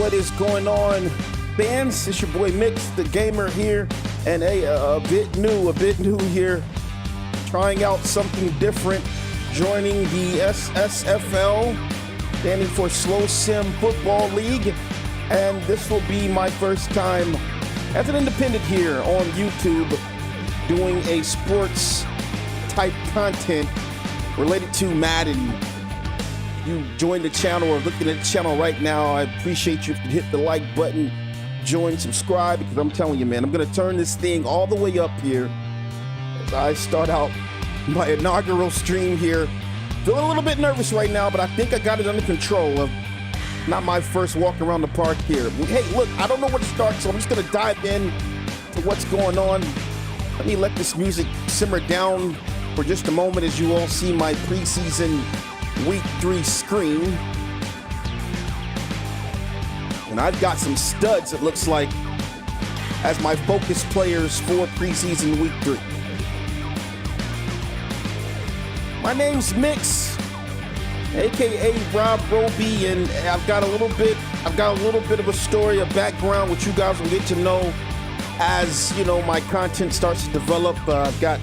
What is going on, fans? It's your boy Mix, the gamer here, and a bit new here. Trying out something different, joining the SSFL, standing for Slow Sim Football League, and this will be my first time as an independent here on YouTube doing a sports type content related to Madden. You join the channel or looking at the channel right now, I appreciate you if you hit the like button, join, subscribe, because I'm telling you, man, I'm going to turn this thing all the way up here as I start out my inaugural stream here. Feeling a little bit nervous right now, but I think I got it under control. Not my first walk around the park here. Hey, look, I don't know where to start, so I'm just going to dive in to what's going on. Let me let this music simmer down for just a moment as you all see my preseason Week 3 screen. And I've got some studs, it looks like, as my focus players for preseason Week 3. My name's Mix, aka Rob Roby, and I've got a little bit of a story, a background, which you guys will get to know as, you know, my content starts to develop. I've got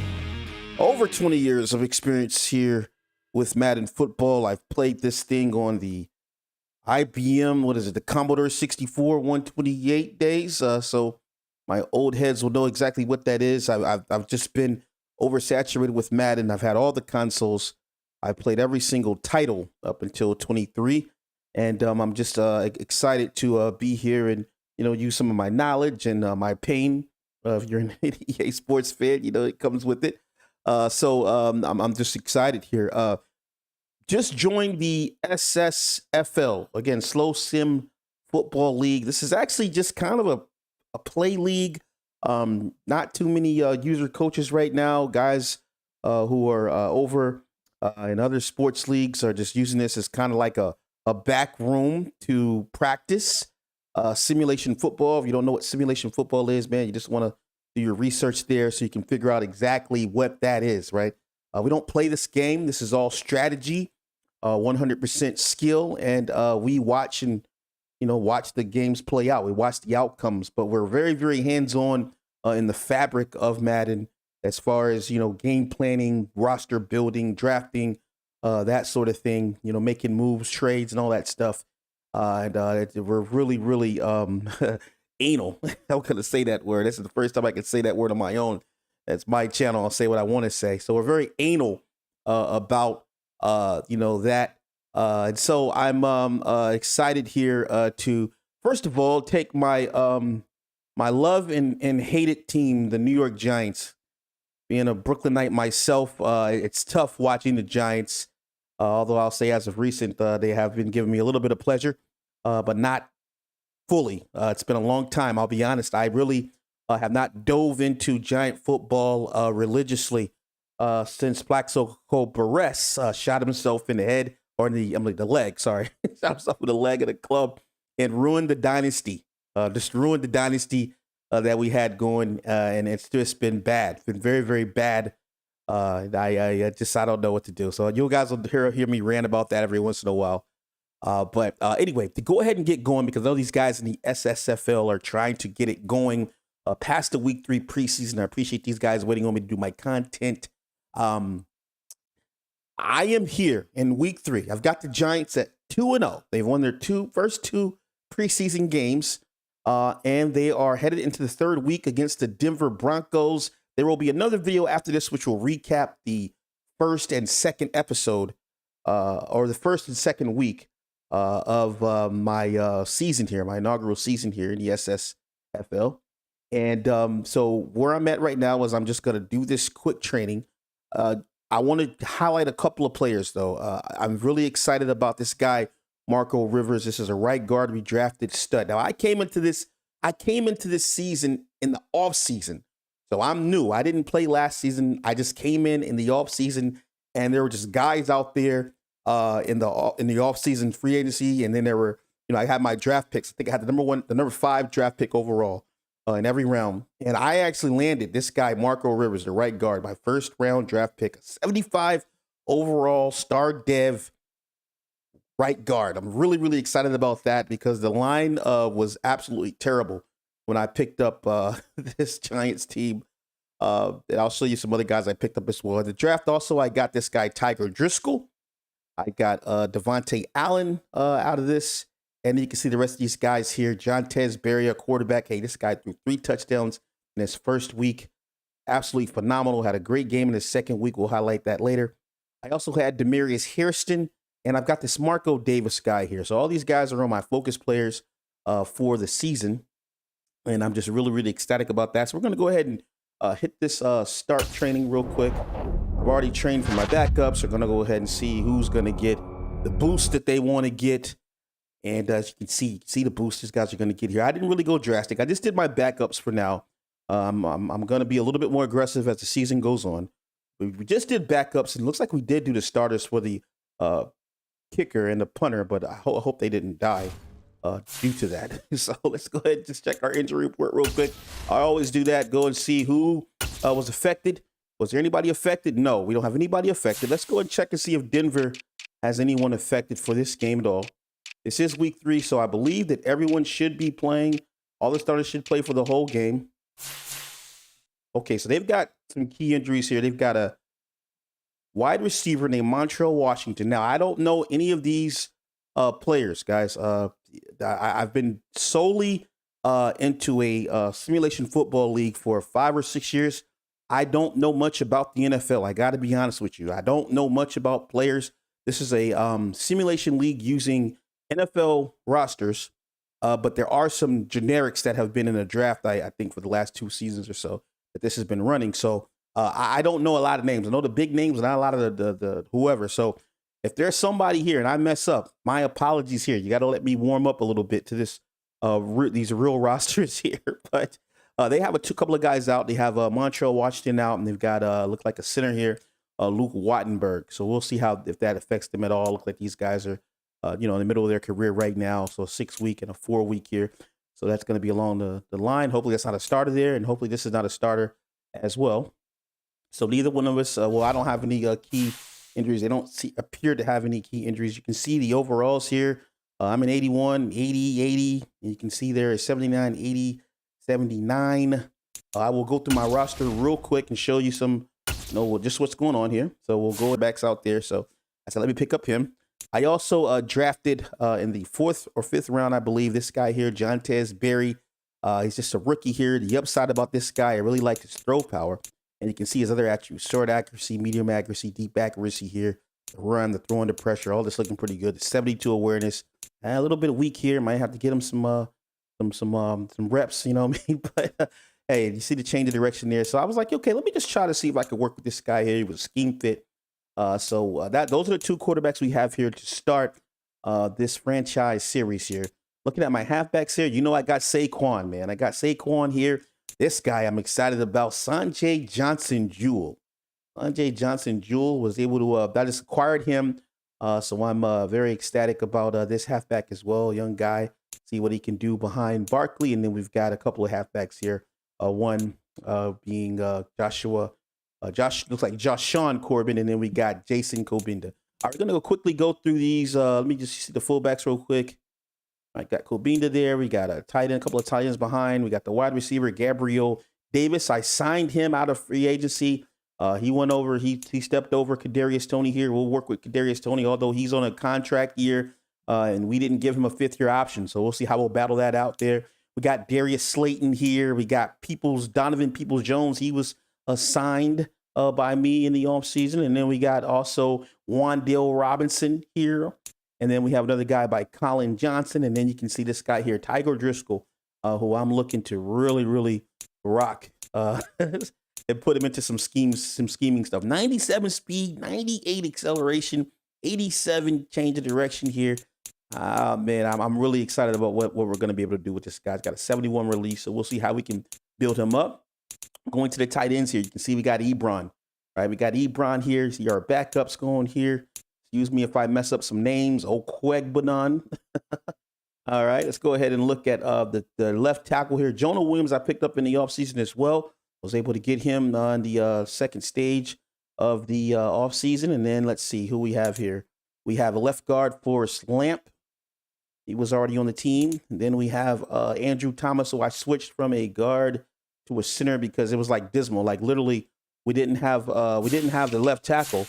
over 20 years of experience here with Madden football. I've played this thing on the IBM, the Commodore 64 128 days. So my old heads will know exactly what that is. I've just been oversaturated with Madden. I've had all the consoles. I played every single title up until 23. And I'm just excited to be here and, you know, use some of my knowledge and my pain. If you're an EA Sports fan, you know, it comes with it. So I'm just excited here. Just joined the SSFL, again, Slow Sim Football League. This is actually just kind of a play league. Not too many user coaches right now. Guys who are over in other sports leagues are just using this as kind of like a back room to practice simulation football. If you don't know what simulation football is, man, you just want to do your research there so you can figure out exactly what that is, right? We don't play this game. This is all strategy, 100% skill, and we watch and, you know, watch the games play out. We watch the outcomes, but we're very, very hands-on in the fabric of Madden as far as, you know, game planning, roster building, drafting, that sort of thing, you know, making moves, trades, and all that stuff. And we're really, really anal. I'm going to say that word. This is the first time I can say that word on my own. That's my channel. I'll say what I want to say. So we're very anal about, you know, that. And so I'm excited here to, first of all, take my my love and hated team, the New York Giants. Being a Brooklynite myself, it's tough watching the Giants. Although I'll say as of recent, they have been giving me a little bit of pleasure, but not fully. It's been a long time. I'll be honest. I really have not dove into Giant football religiously since Plaxico Burress shot himself in the head or in the leg. Sorry, shot himself in the leg of the club and ruined the dynasty. Just ruined the dynasty that we had going, and it's just been bad. It's been very, very bad. I don't know what to do. So you guys will hear me rant about that every once in a while. But anyway, to go ahead and get going, because I know these guys in the SSFL are trying to get it going past the Week 3 preseason. I appreciate these guys waiting on me to do my content. I am here in Week 3. I've got the Giants at 2-0. They've won their first two preseason games, and they are headed into the third week against the Denver Broncos. There will be another video after this, which will recap the first and second episode, or the first and second week of my season here, my inaugural season here in the SSFL. And so where I'm at right now is I'm just going to do this quick training. I want to highlight a couple of players, though. I'm really excited about this guy, Marco Rivers. This is a right guard we drafted stud. Now, I came into this season in the off season. So I'm new. I didn't play last season. I just came in the off season, and there were just guys out there in the off season free agency, and then there were, you know, I had my draft picks. I think I had the number 5 draft pick overall in every round, and I actually landed this guy Marco Rivers, the right guard, my first round draft pick, 75 overall star dev, right guard. I'm really, really excited about that because the line was absolutely terrible when I picked up this Giants team. And I'll show you some other guys I picked up as well. In the draft also, I got this guy, Tiger Driscoll. I got Devontae Allen out of this. And you can see the rest of these guys here. John Berry, a quarterback. Hey, this guy threw 3 touchdowns in his first week. Absolutely phenomenal. Had a great game in his second week. We'll highlight that later. I also had Demarius Hairston. And I've got this Marco Davis guy here. So all these guys are on my focus players for the season. And I'm just really, really ecstatic about that. So we're going to go ahead and hit this start training real quick. I've already trained for my backups. We're going to go ahead and see who's going to get the boost that they want to get. And as you can see the boost these guys are going to get here. I didn't really go drastic. I just did my backups for now. I'm going to be a little bit more aggressive as the season goes on. We just did backups. And it looks like we did do the starters for the kicker and the punter, but I hope they didn't die due to that. So let's go ahead and just check our injury report real quick. I always do that. Go and see who was affected. Was there anybody affected? No, we don't have anybody affected. Let's go and check and see if Denver has anyone affected for this game at all. This is week 3, so I believe that everyone should be playing. All the starters should play for the whole game. Okay, so they've got some key injuries here. They've got a wide receiver named Montreal Washington. Now, I don't know any of these players, guys. I've been solely into a simulation football league for 5 or 6 years. I don't know much about the NFL. I got to be honest with you. I don't know much about players. This is a simulation league using NFL rosters, but there are some generics that have been in a draft, I think, for the last 2 seasons or so that this has been running. So I don't know a lot of names. I know the big names, not a lot of the whoever. So if there's somebody here and I mess up, my apologies here. You got to let me warm up a little bit to this these real rosters here. But they have couple of guys out. They have Montreal Washington out, and they've got look like a center here, Luke Wattenberg. So we'll see if that affects them at all. Look like these guys are in the middle of their career right now. So a 6-week and a 4-week here. So that's going to be along the line. Hopefully that's not a starter there, and hopefully this is not a starter as well. So neither one of us, I don't have any key injuries. They don't appear to have any key injuries. You can see the overalls here. I'm in 81, 80, 80. And you can see there is 79, 80, 79. I will go through my roster real quick and show you some, just what's going on here. So we'll go backs out there. So I said, let me pick up him. I also drafted in the 4th or 5th round, I believe, this guy here, John Berry. He's just a rookie here. The upside about this guy, I really like his throw power. And you can see his other attributes: short accuracy, medium accuracy, deep accuracy here, the run, the throw under pressure, all this looking pretty good. The 72 awareness, a little bit weak here. Might have to get him some reps, you know what I mean? But hey, you see the change of direction there. So I was like, okay, let me just try to see if I could work with this guy here. He was a scheme fit. Those are the 2 quarterbacks we have here to start this franchise series here. Looking at my halfbacks here, I got Saquon, man. I got Saquon here. This guy I'm excited about, Sanjay Johnson-Jewell. Sanjay Johnson-Jewell was able to, I just acquired him. So I'm very ecstatic about this halfback as well. Young guy, see what he can do behind Barkley. And then we've got a couple of halfbacks here. One being Josh looks like Sean Corbin. And then we got Jason Kobinda. All right, we're going to quickly go through these. Let me just see the fullbacks real quick. I got Kobinda there. We got a tight end, a couple of tight ends behind. We got the wide receiver, Gabriel Davis. I signed him out of free agency. He went over. He stepped over Kadarius Toney here. We'll work with Kadarius Toney, although he's on a contract year, and we didn't give him a 5th-year option. So we'll see how we'll battle that out there. We got Darius Slayton here. We got Donovan Peoples-Jones. He was assigned by me in the offseason. And then we got also Wan'Dale Robinson here. And then we have another guy by Colin Johnson. And then you can see this guy here, Tiger Driscoll, who I'm looking to really, really rock and put him into some scheming stuff. 97 speed, 98 acceleration, 87 change of direction here. Man, I'm really excited about what we're going to be able to do with this guy. He's got a 71 release, so we'll see how we can build him up. Going to the tight ends here, you can see we got Ebron. Right, we got Ebron here. See our backups going here. Excuse me if I mess up some names. Okwegbanon. All right, let's go ahead and look at the left tackle here. Jonah Williams, I picked up in the offseason as well. Was able to get him on the second stage of the offseason. And then let's see who we have here. We have a left guard, Forrest Lamp. He was already on the team. And then we have Andrew Thomas. So I switched from a guard to a center because it was like dismal. Like literally, we didn't have the left tackle.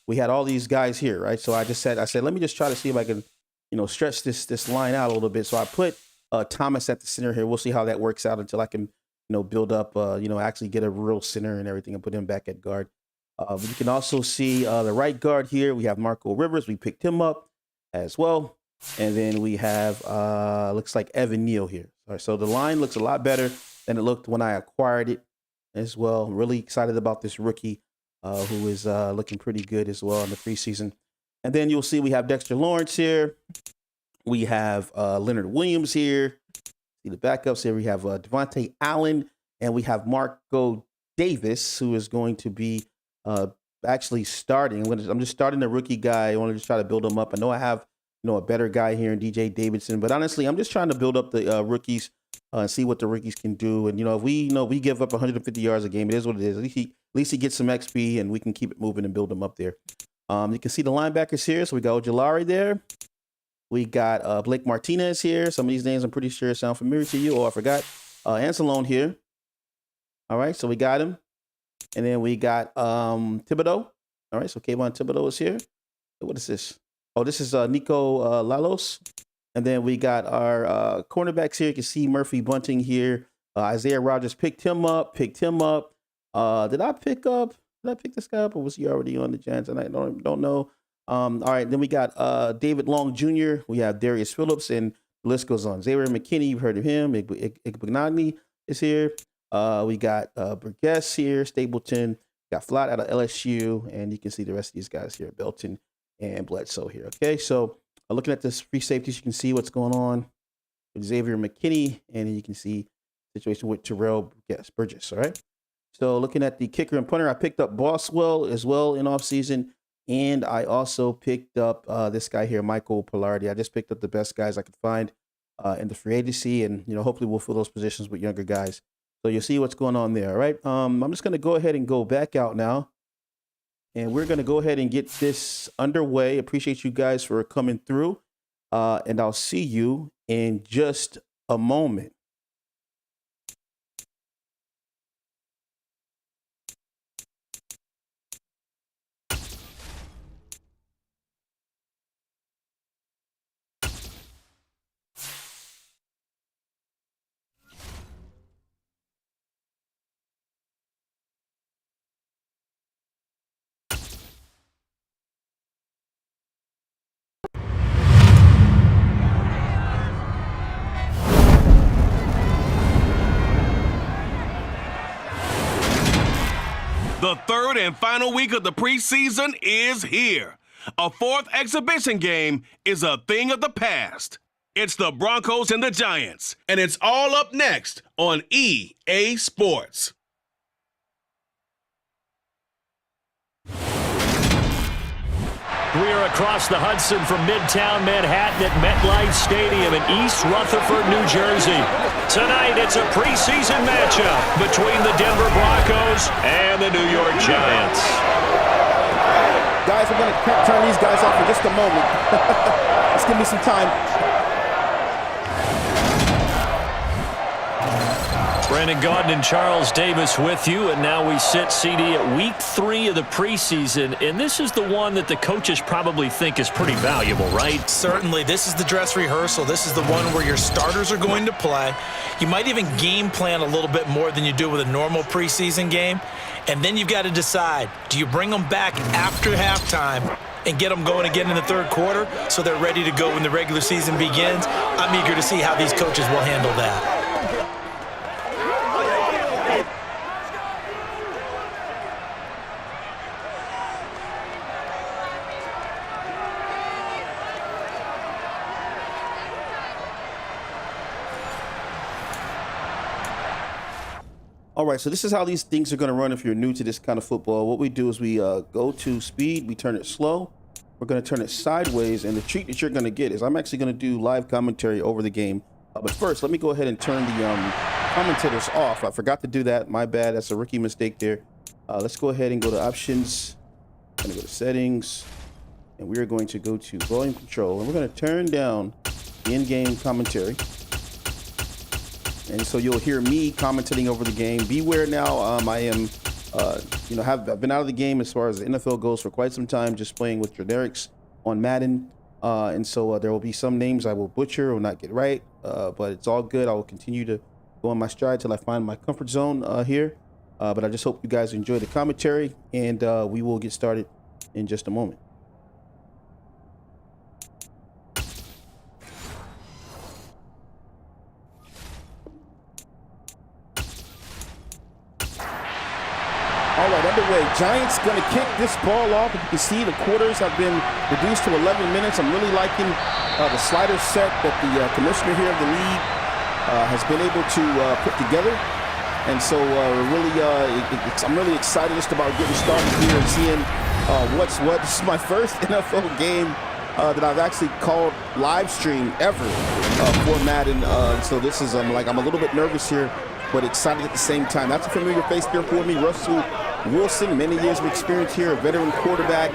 We had all these guys here, right? So I said, let me just try to see if I can, stretch this line out a little bit. So I put Thomas at the center here. We'll see how that works out until I can, build up, actually get a real center and everything and put him back at guard. You can also see the right guard here. We have Marco Rivers. We picked him up as well. And then we have, looks like Evan Neal here. All right, so the line looks a lot better than it looked when I acquired it as well. Really excited about this rookie who is looking pretty good as well in the preseason. And then you'll see we have Dexter Lawrence here. We have Leonard Williams here. See the backups here. We have Devontae Allen, and we have Marco Davis, who is going to be actually starting. I'm just starting the rookie guy. I want to just try to build him up. I know I have a better guy here in DJ Davidson, but honestly, I'm just trying to build up the rookies and see what the rookies can do. And if we give up 150 yards a game, it is what it is. At least he gets some XP, and we can keep it moving and build him up there. You can see the linebackers here. So we got Ojulari there. We got Blake Martinez here. Some of these names I'm pretty sure sound familiar to you. Oh, I forgot. Ancelone here. All right, so we got him. And then we got Thibodeau. All right, so Kayvon Thibodeau is here. What is this? Oh, this is Nico Lalos. And then we got our cornerbacks here. You can see Murphy Bunting here. Isaiah Rogers picked him up. Did I pick this guy up, or was he already on the Giants? And I don't know. All right, then we got David Long Jr. We have Darius Phillips, and the list goes on. Xavier McKinney, you've heard of him. Igbenogany is here. We got Burgess here, Stapleton. Got Flott out of LSU, and you can see the rest of these guys here, Belton and Bledsoe here. Okay, so looking at this free safeties, you can see what's going on with Xavier McKinney, and then you can see the situation with Terrell Burgess. All right. So looking at the kicker and punter, I picked up Boswell as well in offseason. And I also picked up this guy here, Michael Pilardi. I just picked up the best guys I could find in the free agency. And, hopefully we'll fill those positions with younger guys. So you'll see what's going on there. All right. I'm just going to go ahead and go back out now. And we're going to go ahead and get this underway. Appreciate you guys for coming through. And I'll see you in just a moment. The third and final week of the preseason is here. A fourth exhibition game is a thing of the past. It's the Broncos and the Giants, and it's all up next on EA Sports. We are across the Hudson from Midtown Manhattan at MetLife Stadium in East Rutherford, New Jersey. Tonight, it's a preseason matchup between the Denver Broncos and the New York Giants. Guys, I'm going to turn these guys off for just a moment. Just give me some time. Brandon Gaudin and Charles Davis with you, and now we sit, CD, at week 3 of the preseason, and this is the one that the coaches probably think is pretty valuable, right? Certainly. This is the dress rehearsal. This is the one where your starters are going to play. You might even game plan a little bit more than you do with a normal preseason game, and then you've got to decide, do you bring them back after halftime and get them going again in the third quarter so they're ready to go when the regular season begins? I'm eager to see how these coaches will handle that. All right, so this is how these things are going to run if you're new to this kind of football. What we do is we go to speed, we turn it slow, we're going to turn it sideways, and the treat that you're going to get is I'm actually going to do live commentary over the game. But first, let me go ahead and turn the commentators off. I forgot to do that. My bad. That's a rookie mistake there. Let's go ahead and go to options. I'm going to go to settings, and we are going to go to volume control, and we're going to turn down the in-game commentary. And so you'll hear me commentating over the game. Beware now, I am, I've been out of the game as far as the NFL goes for quite some time, just playing with generics on Madden. And so there will be some names I will butcher or not get right, but it's all good. I will continue to go on my stride till I find my comfort zone here. But I just hope you guys enjoy the commentary, and we will get started in just a moment. All right, underway. Giants going to kick this ball off. You can see the quarters have been reduced to 11 minutes. I'm really liking the slider set that the commissioner here of the league has been able to put together. And so I'm really excited just about getting started here and seeing what's what. This is my first NFL game that I've actually called live stream ever for Madden. So this is I'm a little bit nervous here, but excited at the same time. That's a familiar face there for me. Russell Wilson, many years of experience here, a veteran quarterback,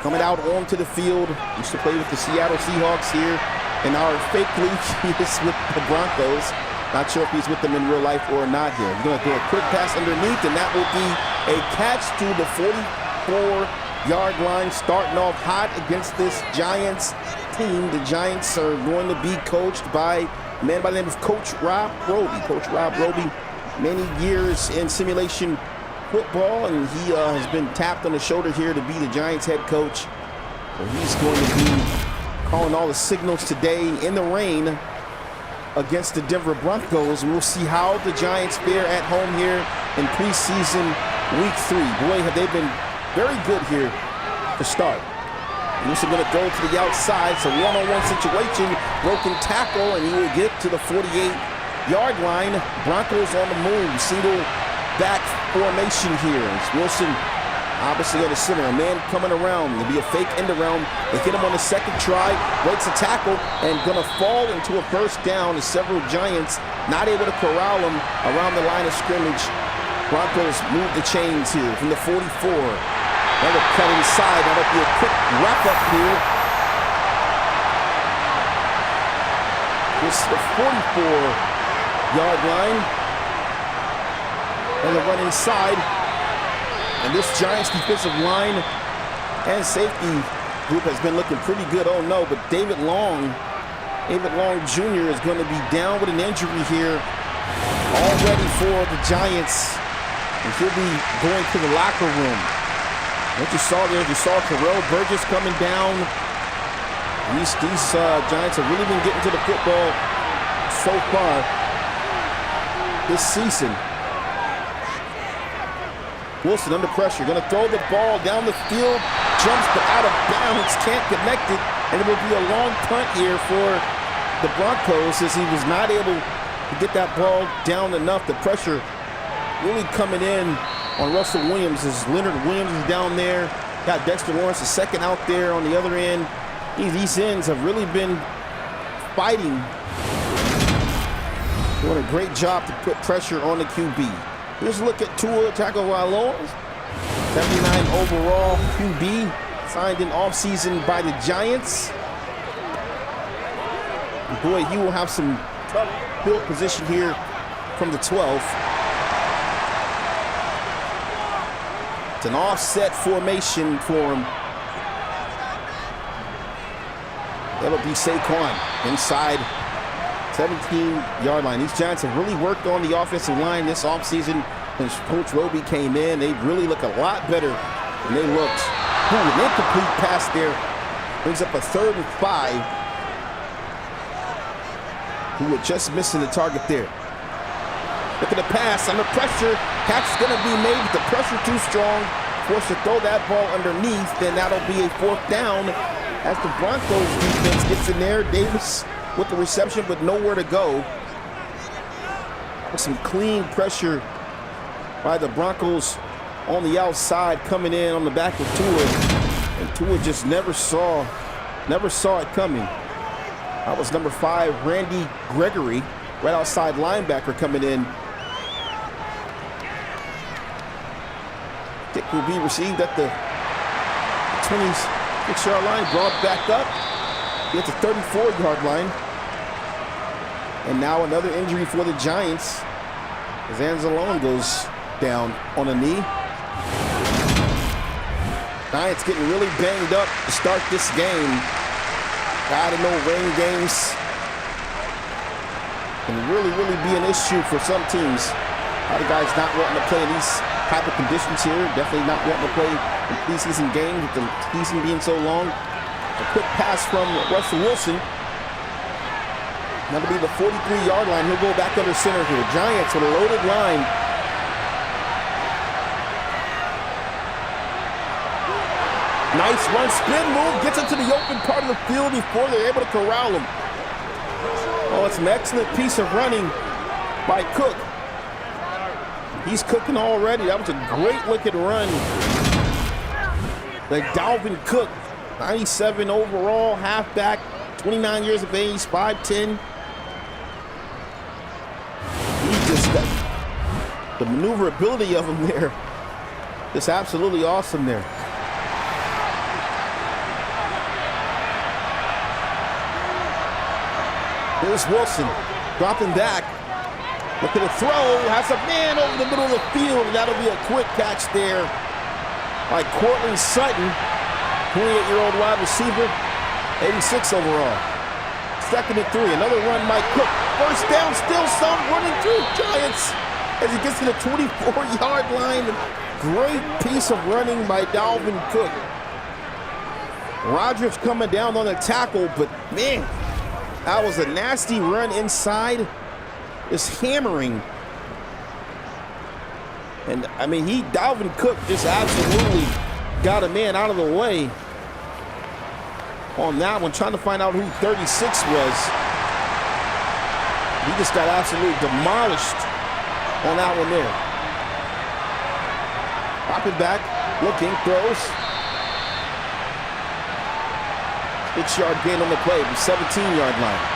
coming out onto the field. Used to play with the Seattle Seahawks here in our fake league. He is with the Broncos. Not sure if he's with them in real life or not here. He's going to throw a quick pass underneath, and that will be a catch to the 44-yard line, starting off hot against this Giants team. The Giants are going to be coached by a man by the name of Coach Rob Roby. Coach Rob Roby, many years in simulation football, and he has been tapped on the shoulder here to be the Giants head coach. So he's going to be calling all the signals today in the rain against the Denver Broncos. We'll see how the Giants fare at home here in preseason week 3. Boy, have they been very good here to start. Wilson going to go to the outside. It's a one-on-one situation. Broken tackle, and he will get to the 48-yard line. Broncos on the move. Single back formation here. It's Wilson obviously at the center. A man coming around. There'll be a fake end around. They hit him on the second try. Breaks a tackle and going to fall into a first down as several Giants not able to corral him around the line of scrimmage. Broncos move the chains here from the 44. Another cut inside. That'll be a quick wrap-up here. This is the 44-yard line. And the run inside. And this Giants defensive line and safety group has been looking pretty good. Oh no, but David Long Jr. is going to be down with an injury here already for the Giants. And he'll be going to the locker room. What you saw there, you saw Terrell Burgess coming down. These Giants have really been getting to the football so far this season. Wilson under pressure, going to throw the ball down the field, jumps but out of bounds, can't connect it, and it will be a long punt here for the Broncos as he was not able to get that ball down enough. The pressure really coming in on Russell Williams as Leonard Williams is down there. Got Dexter Lawrence, the second out there on the other end. These ends have really been fighting. Doing a great job to put pressure on the QB. Let's look at Tua Tagovailoa, 79 overall QB, signed in offseason by the Giants. And boy, he will have some tough field position here from the 12th. It's an offset formation for him. That'll be Saquon inside 17-yard line. These Giants have really worked on the offensive line this offseason. Since Coach Roby came in, they really look a lot better than they looked. Ooh, an incomplete pass there. Brings up a 3rd and 5. Who were just missing the target there. Look at the pass under pressure. Catch is going to be made, but the pressure too strong. Forced to throw that ball underneath, then that'll be a 4th down as the Broncos defense gets in there. Davis with the reception, but nowhere to go. Some clean pressure by the Broncos on the outside, coming in on the back of Tua. And Tua just never saw it coming. That was number 5, Randy Gregory, right outside linebacker coming in. Kick will be received at the 6-yard line, brought back up. He at the 34-yard line. And now another injury for the Giants as Anzalone goes down on a knee. Giants getting really banged up to start this game. I don't know, rain games can really be an issue for some teams. A lot of guys not wanting to play in these type of conditions here. Definitely not wanting to play in preseason games with the season being so long. A quick pass from Russell Wilson. That'll be the 43-yard line. He'll go back under center here. Giants with a loaded line. Nice run, spin move, gets into the open part of the field before they're able to corral him. Oh, it's an excellent piece of running by Cook. He's cooking already. That was a great looking run. Like Dalvin Cook, 97 overall, halfback, 29 years of age, 5'10". He just got the maneuverability of him there. Just absolutely awesome there. Here's Wilson, dropping back. Looking to throw, has a man over the middle of the field. That'll be a quick catch there by Courtland Sutton, 28-year-old wide receiver, 86 overall. 2nd and 3, another run by Cook. First down, still some running through Giants as he gets to the 24-yard line. Great piece of running by Dalvin Cook. Rodgers coming down on the tackle, but man, that was a nasty run inside. Is hammering. And I mean, Dalvin Cook just absolutely got a man out of the way on that one, trying to find out who 36 was. He just got absolutely demolished on that one there. Popping back, looking, throws. 6-yard gain on the play, the 17-yard line.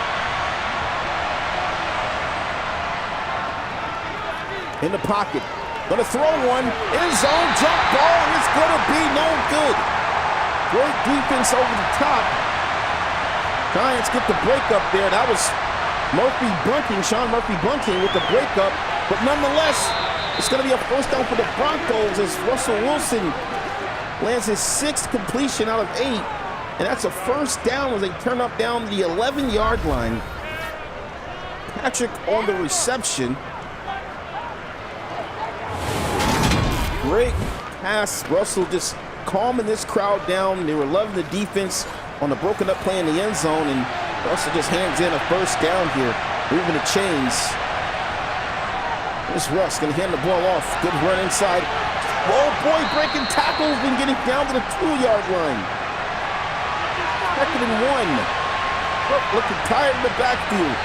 In the pocket, gonna throw one, end zone, jump ball, and it's gonna be no good. Great defense over the top. Giants get the break up there. That was Sean Murphy Bunting with the break up, but nonetheless, it's gonna be a first down for the Broncos as Russell Wilson lands his 6th completion out of 8, and that's a first down as they turn up down the 11-yard line. Patrick on the reception. Great pass. Russell just calming this crowd down. They were loving the defense on the broken up play in the end zone, and Russell just hands in a first down here, moving the chains. This Russ gonna hand the ball off. Good run inside. Oh boy, breaking tackles and getting down to the 2-yard line. 2nd and 1. Looking tired in the backfield.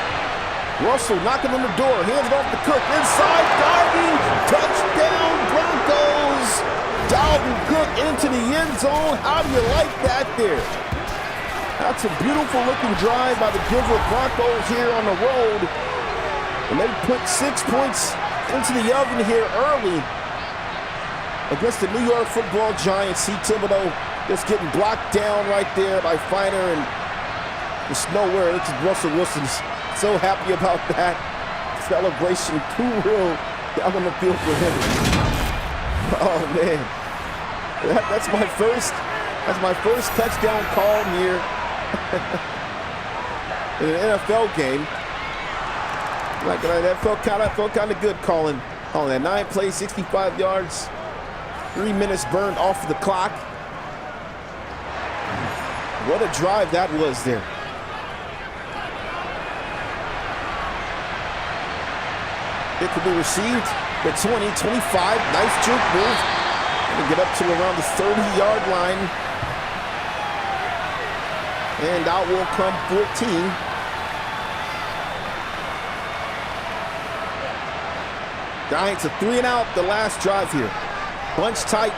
Russell knocking on the door, hands it off to Cook, inside, diving, touchdown Broncos! Dalvin Cook into the end zone. How do you like that there? That's a beautiful looking drive by the Denver Broncos here on the road. And they put 6 points into the oven here early against the New York Football Giants. See Thibodeau just getting blocked down right there by Feiner, and it's nowhere. This is Russell Wilson's so happy about that celebration. Too real down on the field for him. Oh man, that's my first touchdown call here in an NFL game. Like that felt kind of good calling on that. 9 plays, 65 yards, 3 minutes burned off of the clock. What a drive that was there. It could be received at 20, 25. Nice juke move. And get up to around the 30-yard line. And out will come 14. Giants a 3 and out the last drive here. Bunch tight.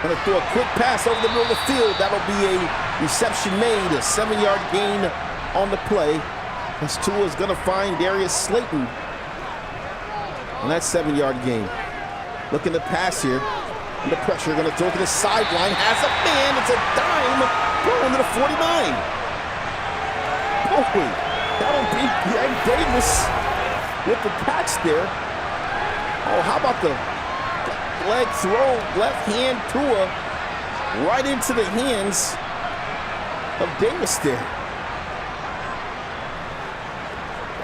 Gonna throw a quick pass over the middle of the field. That'll be a reception made. A 7-yard gain on the play. This Tua's gonna find Darius Slayton on that 7-yard gain. Looking to pass here. Under pressure, gonna throw to the sideline. Has a man. It's a dime. Going to the 49. Boy, that'll be Greg Davis with the catch there. Oh, how about the leg throw, left hand Tua right into the hands of Davis there.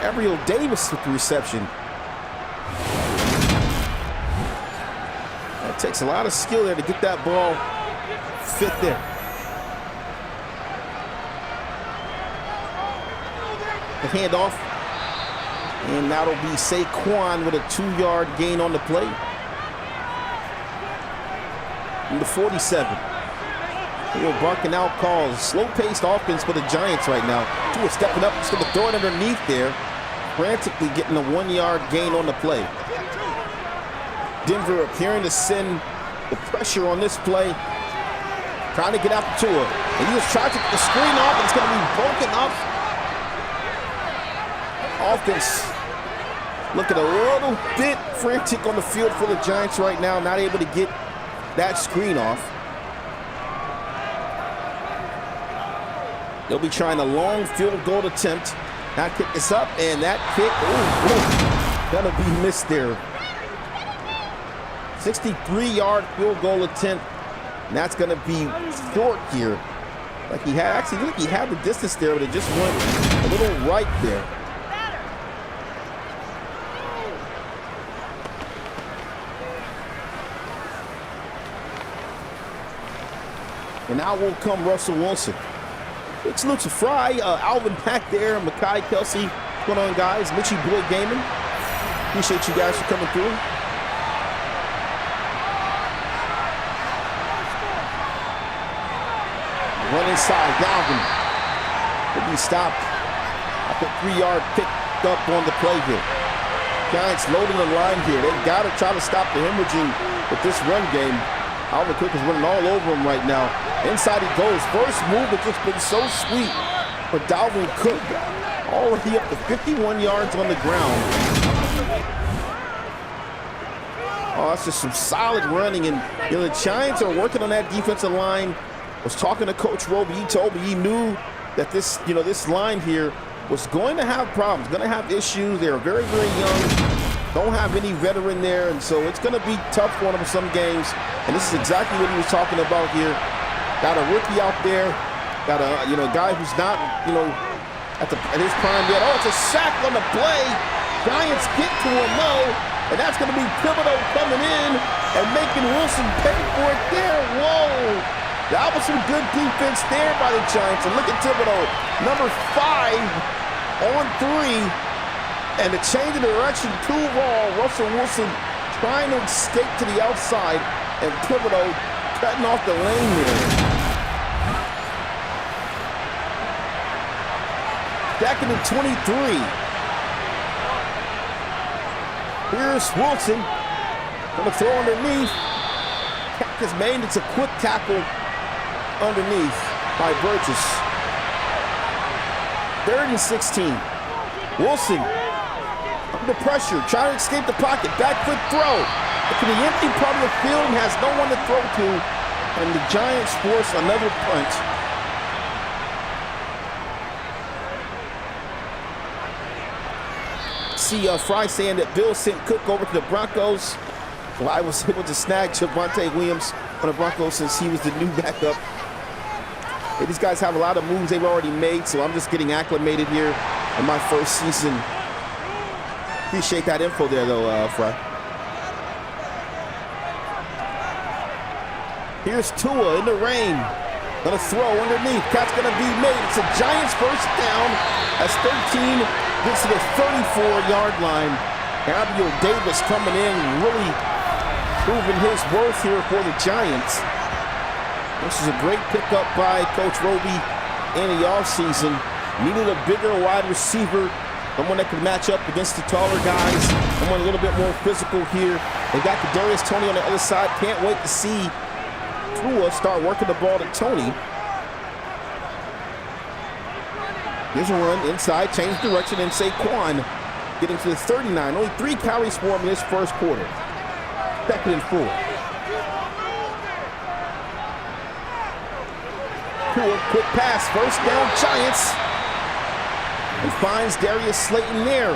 Gabriel Davis with the reception. That takes a lot of skill there to get that ball fit there. The handoff. And that'll be Saquon with a 2-yard gain on the play. And the 47. They were barking out calls. Slow-paced offense for the Giants right now. Tua stepping up, just going to throw it underneath there. Frantically getting a 1-yard gain on the play. Denver appearing to send the pressure on this play. Trying to get out to Tua. And he was trying to get the screen off, and it's going to be broken up. Offense looking a little bit frantic on the field for the Giants right now. Not able to get that screen off. They'll be trying a long field goal attempt. Now kick this up, and that kick, gonna be missed there. 63-yard field goal attempt, and that's gonna be short here. Like he had, actually, look, he had the distance there, but it just went a little right there. And now will come Russell Wilson. Exclusive Fry, Alvin Pack there, Makai Kelsey. What's going on, guys? Mitchie Boy Gaming. Appreciate you guys for coming through. Run inside, Dalvin will be stopped. Up a 3-yard picked up on the play here. Giants loading the line here. They've got to try to stop the hemorrhaging with this run game. Alvin Cook is running all over him right now. Inside he goes. First move has just been so sweet for Dalvin Cook. Already up to 51 yards on the ground. Oh, that's just some solid running. And the Giants are working on that defensive line. I was talking to Coach Roby. He told me he knew that this, this line here was going to have problems, going to have issues. They're very, very young. Don't have any veteran there, and so it's going to be tough for them in some games. And this is exactly what he was talking about here. Got a rookie out there. Got a guy who's not at his prime yet. Oh, it's a sack on the play. Giants get to him though, and that's going to be Thibodeau coming in and making Wilson pay for it there. Whoa, that was some good defense there by the Giants. And look at Thibodeau, number 5 on 3. And the change in direction, 2 raw. Russell Wilson trying to escape to the outside, and Thibodeau cutting off the lane there. Second and 23. Here's Wilson. Gonna throw underneath. Catch is made. It's a quick tackle underneath by Burgess. 3rd and 16. Wilson under pressure, trying to escape the pocket. Back foot throw. To the empty part of the field and has no one to throw to. And the Giants force another punt. See Fry saying that Bill sent Cook over to the Broncos. Well, I was able to snag Javonte Williams on the Broncos since he was the new backup. Hey, these guys have a lot of moves they've already made, so I'm just getting acclimated here in my first season. Appreciate that info there, though, Fry. Here's Tua in the rain. Gonna throw underneath. Catch gonna be made. It's a Giants first down as 13 gets to the 34-yard line. Gabriel Davis coming in, really proving his worth here for the Giants. This is a great pickup by Coach Roby in the offseason. Needed a bigger wide receiver. Someone that could match up against the taller guys. Someone a little bit more physical here. They got Kadarius Toney on the other side. Can't wait to see Tua start working the ball to Toney. Here's a run inside, change direction, and Saquon getting to the 39. Only 3 carries for him in this first quarter. 2nd and 4. Tua, quick pass, first down, Giants. And finds Darius Slayton there.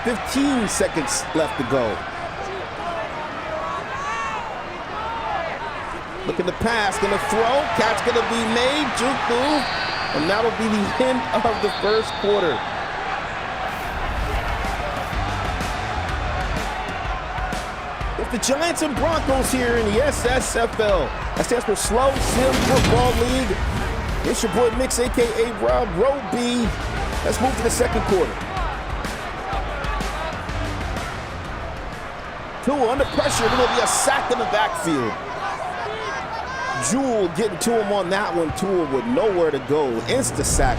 15 seconds left to go. Looking to pass, gonna throw, catch gonna be made, juke move, and that'll be the end of the first quarter. It's the Giants and Broncos here in the SSFBL. That stands for Slow Sim Football League. It's your boy Mix, aka Rob Roby. Let's move to the second quarter. Tua under pressure, it'll be a sack in the backfield. Jewel getting to him on that one. Tua with nowhere to go. Insta sack.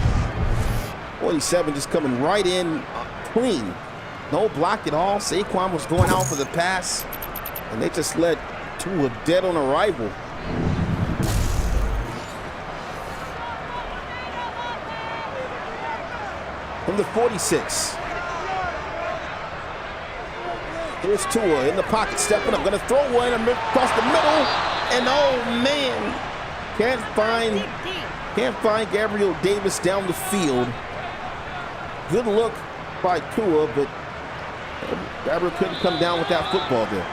47 just coming right in clean. No block at all. Saquon was going out for the pass. And they just let Tua dead on arrival. From the 46. Here's Tua in the pocket, stepping up. Gonna throw one across the middle. And oh man, can't find Gabriel Davis down the field. Good look by Tua, but Gabriel couldn't come down with that football there.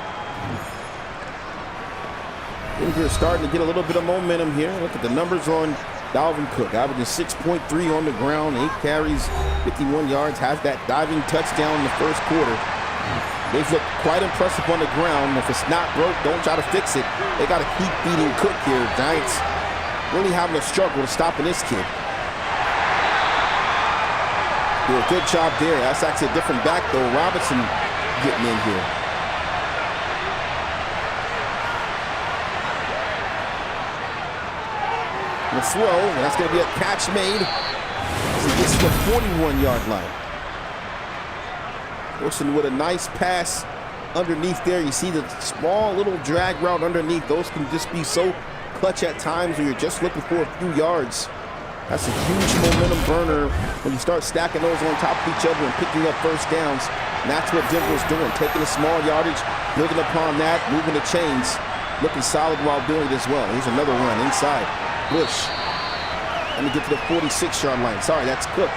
Denver starting to get a little bit of momentum here. Look at the numbers on Dalvin Cook, averaging 6.3 on the ground, 8 carries, 51 yards, has that diving touchdown in the first quarter. They've looked quite impressive on the ground. If it's not broke, don't try to fix it. They got to keep beating Cook here. Giants really having a struggle to stopping this kid. Do a good job there. That's actually a different back, though. Robinson getting in here. The throw, and that's going to be a catch made. So he gets to the 41-yard line. Wilson with a nice pass underneath there. You see the small little drag route underneath. Those can just be so clutch at times when you're just looking for a few yards. That's a huge momentum burner when you start stacking those on top of each other and picking up first downs. And that's what Denver's doing, taking a small yardage, building upon that, moving the chains, looking solid while doing it as well. Here's another run inside. Bush. Let me get to the 46-yard line. Sorry, that's Cook.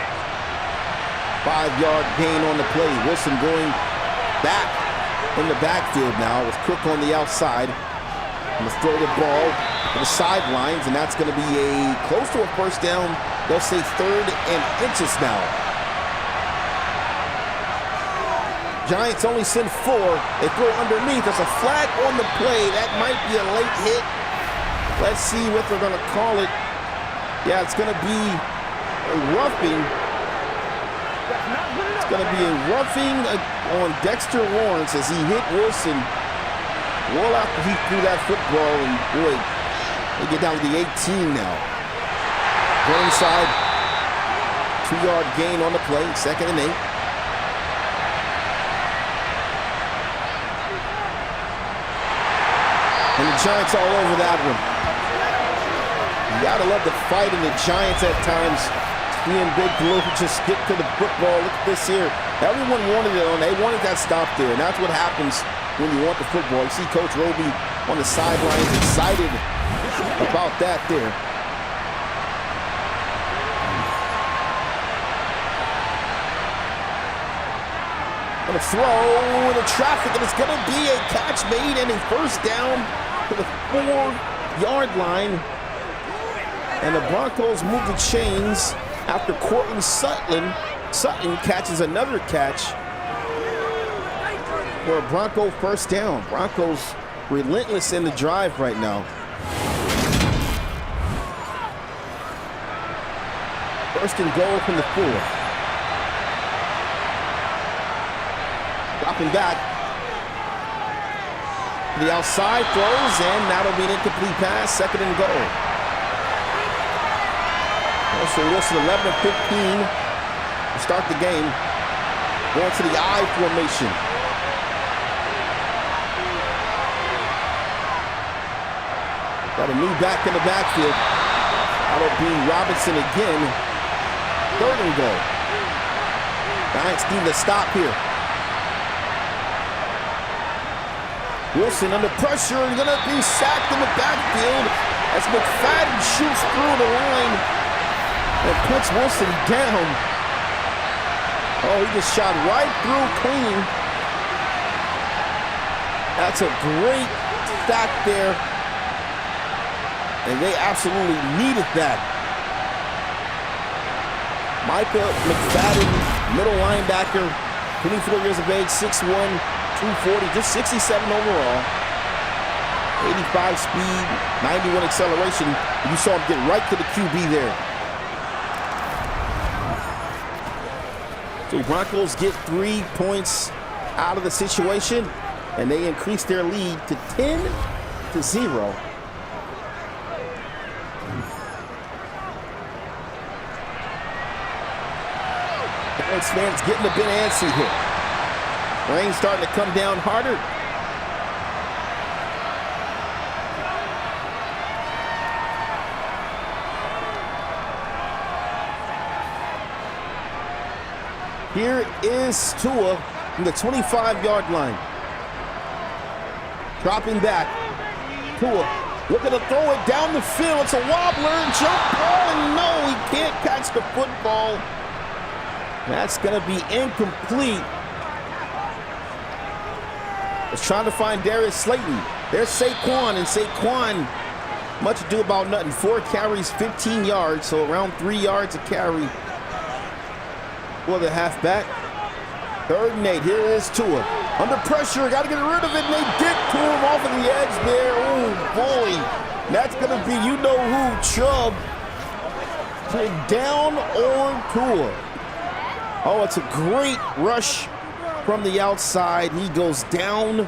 5-yard gain on the play. Wilson going back in the backfield now with Cook on the outside. Going to throw the ball to the sidelines, and that's going to be close to a first down. They'll say 3rd and inches now. Giants only send 4. They throw underneath. There's a flag on the play. That might be a late hit. Let's see what they're going to call it. Yeah, it's going to be a roughing. It's going to be a roughing on Dexter Lawrence as he hit Wilson well after he threw that football. And boy, they get down to the 18 now. Go inside. 2-yard gain on the play. 2nd and 8. And the Giants all over that one. You gotta love the fight in the Giants at times. Being big blue, just get to the football. Look at this here. Everyone wanted it on. They wanted that stop there. And that's what happens when you want the football. You see Coach Roby on the sidelines excited about that there. Gonna throw in the traffic, and it's gonna be a catch made and a first down to the 4-yard line. And the Broncos move the chains after Cortland Sutton catches another catch for a Bronco first down. Broncos relentless in the drive right now. First and goal from the 4. Dropping back. The outside throws, and that'll be an incomplete pass. 2nd and goal. So Wilson 11 of 15 to start the game. Going to the I formation. Got a new back in the backfield. That'll be Robinson again. 3rd and goal. Giants need to stop here. Wilson under pressure, gonna be sacked in the backfield as McFadden shoots through the line and puts Wilson down. Oh, he just shot right through clean. That's a great sack there. And they absolutely needed that. Micah McFadden, middle linebacker, 24 years of age, 6'1", 240, just 67 overall. 85 speed, 91 acceleration. You saw him get right to the QB there. So Broncos get 3 points out of the situation, and they increase their lead to 10-0. Giants fans getting a bit antsy here. Rain starting to come down harder. Here is Tua from the 25-yard line. Dropping back. Tua looking to throw it down the field. It's a wobbler. Jump ball, and no, he can't catch the football. That's going to be incomplete. It's trying to find Darius Slayton. There's Saquon, and Saquon, much ado about nothing. 4 carries, 15 yards, so around 3 yards a carry for the halfback. 3rd and 8. Here is Tua. Under pressure, got to get rid of it, and they get to him off of the edge there. Oh, boy. That's going to be you-know-who, Chubb. Down on Tua. Oh, it's a great rush from the outside. He goes down.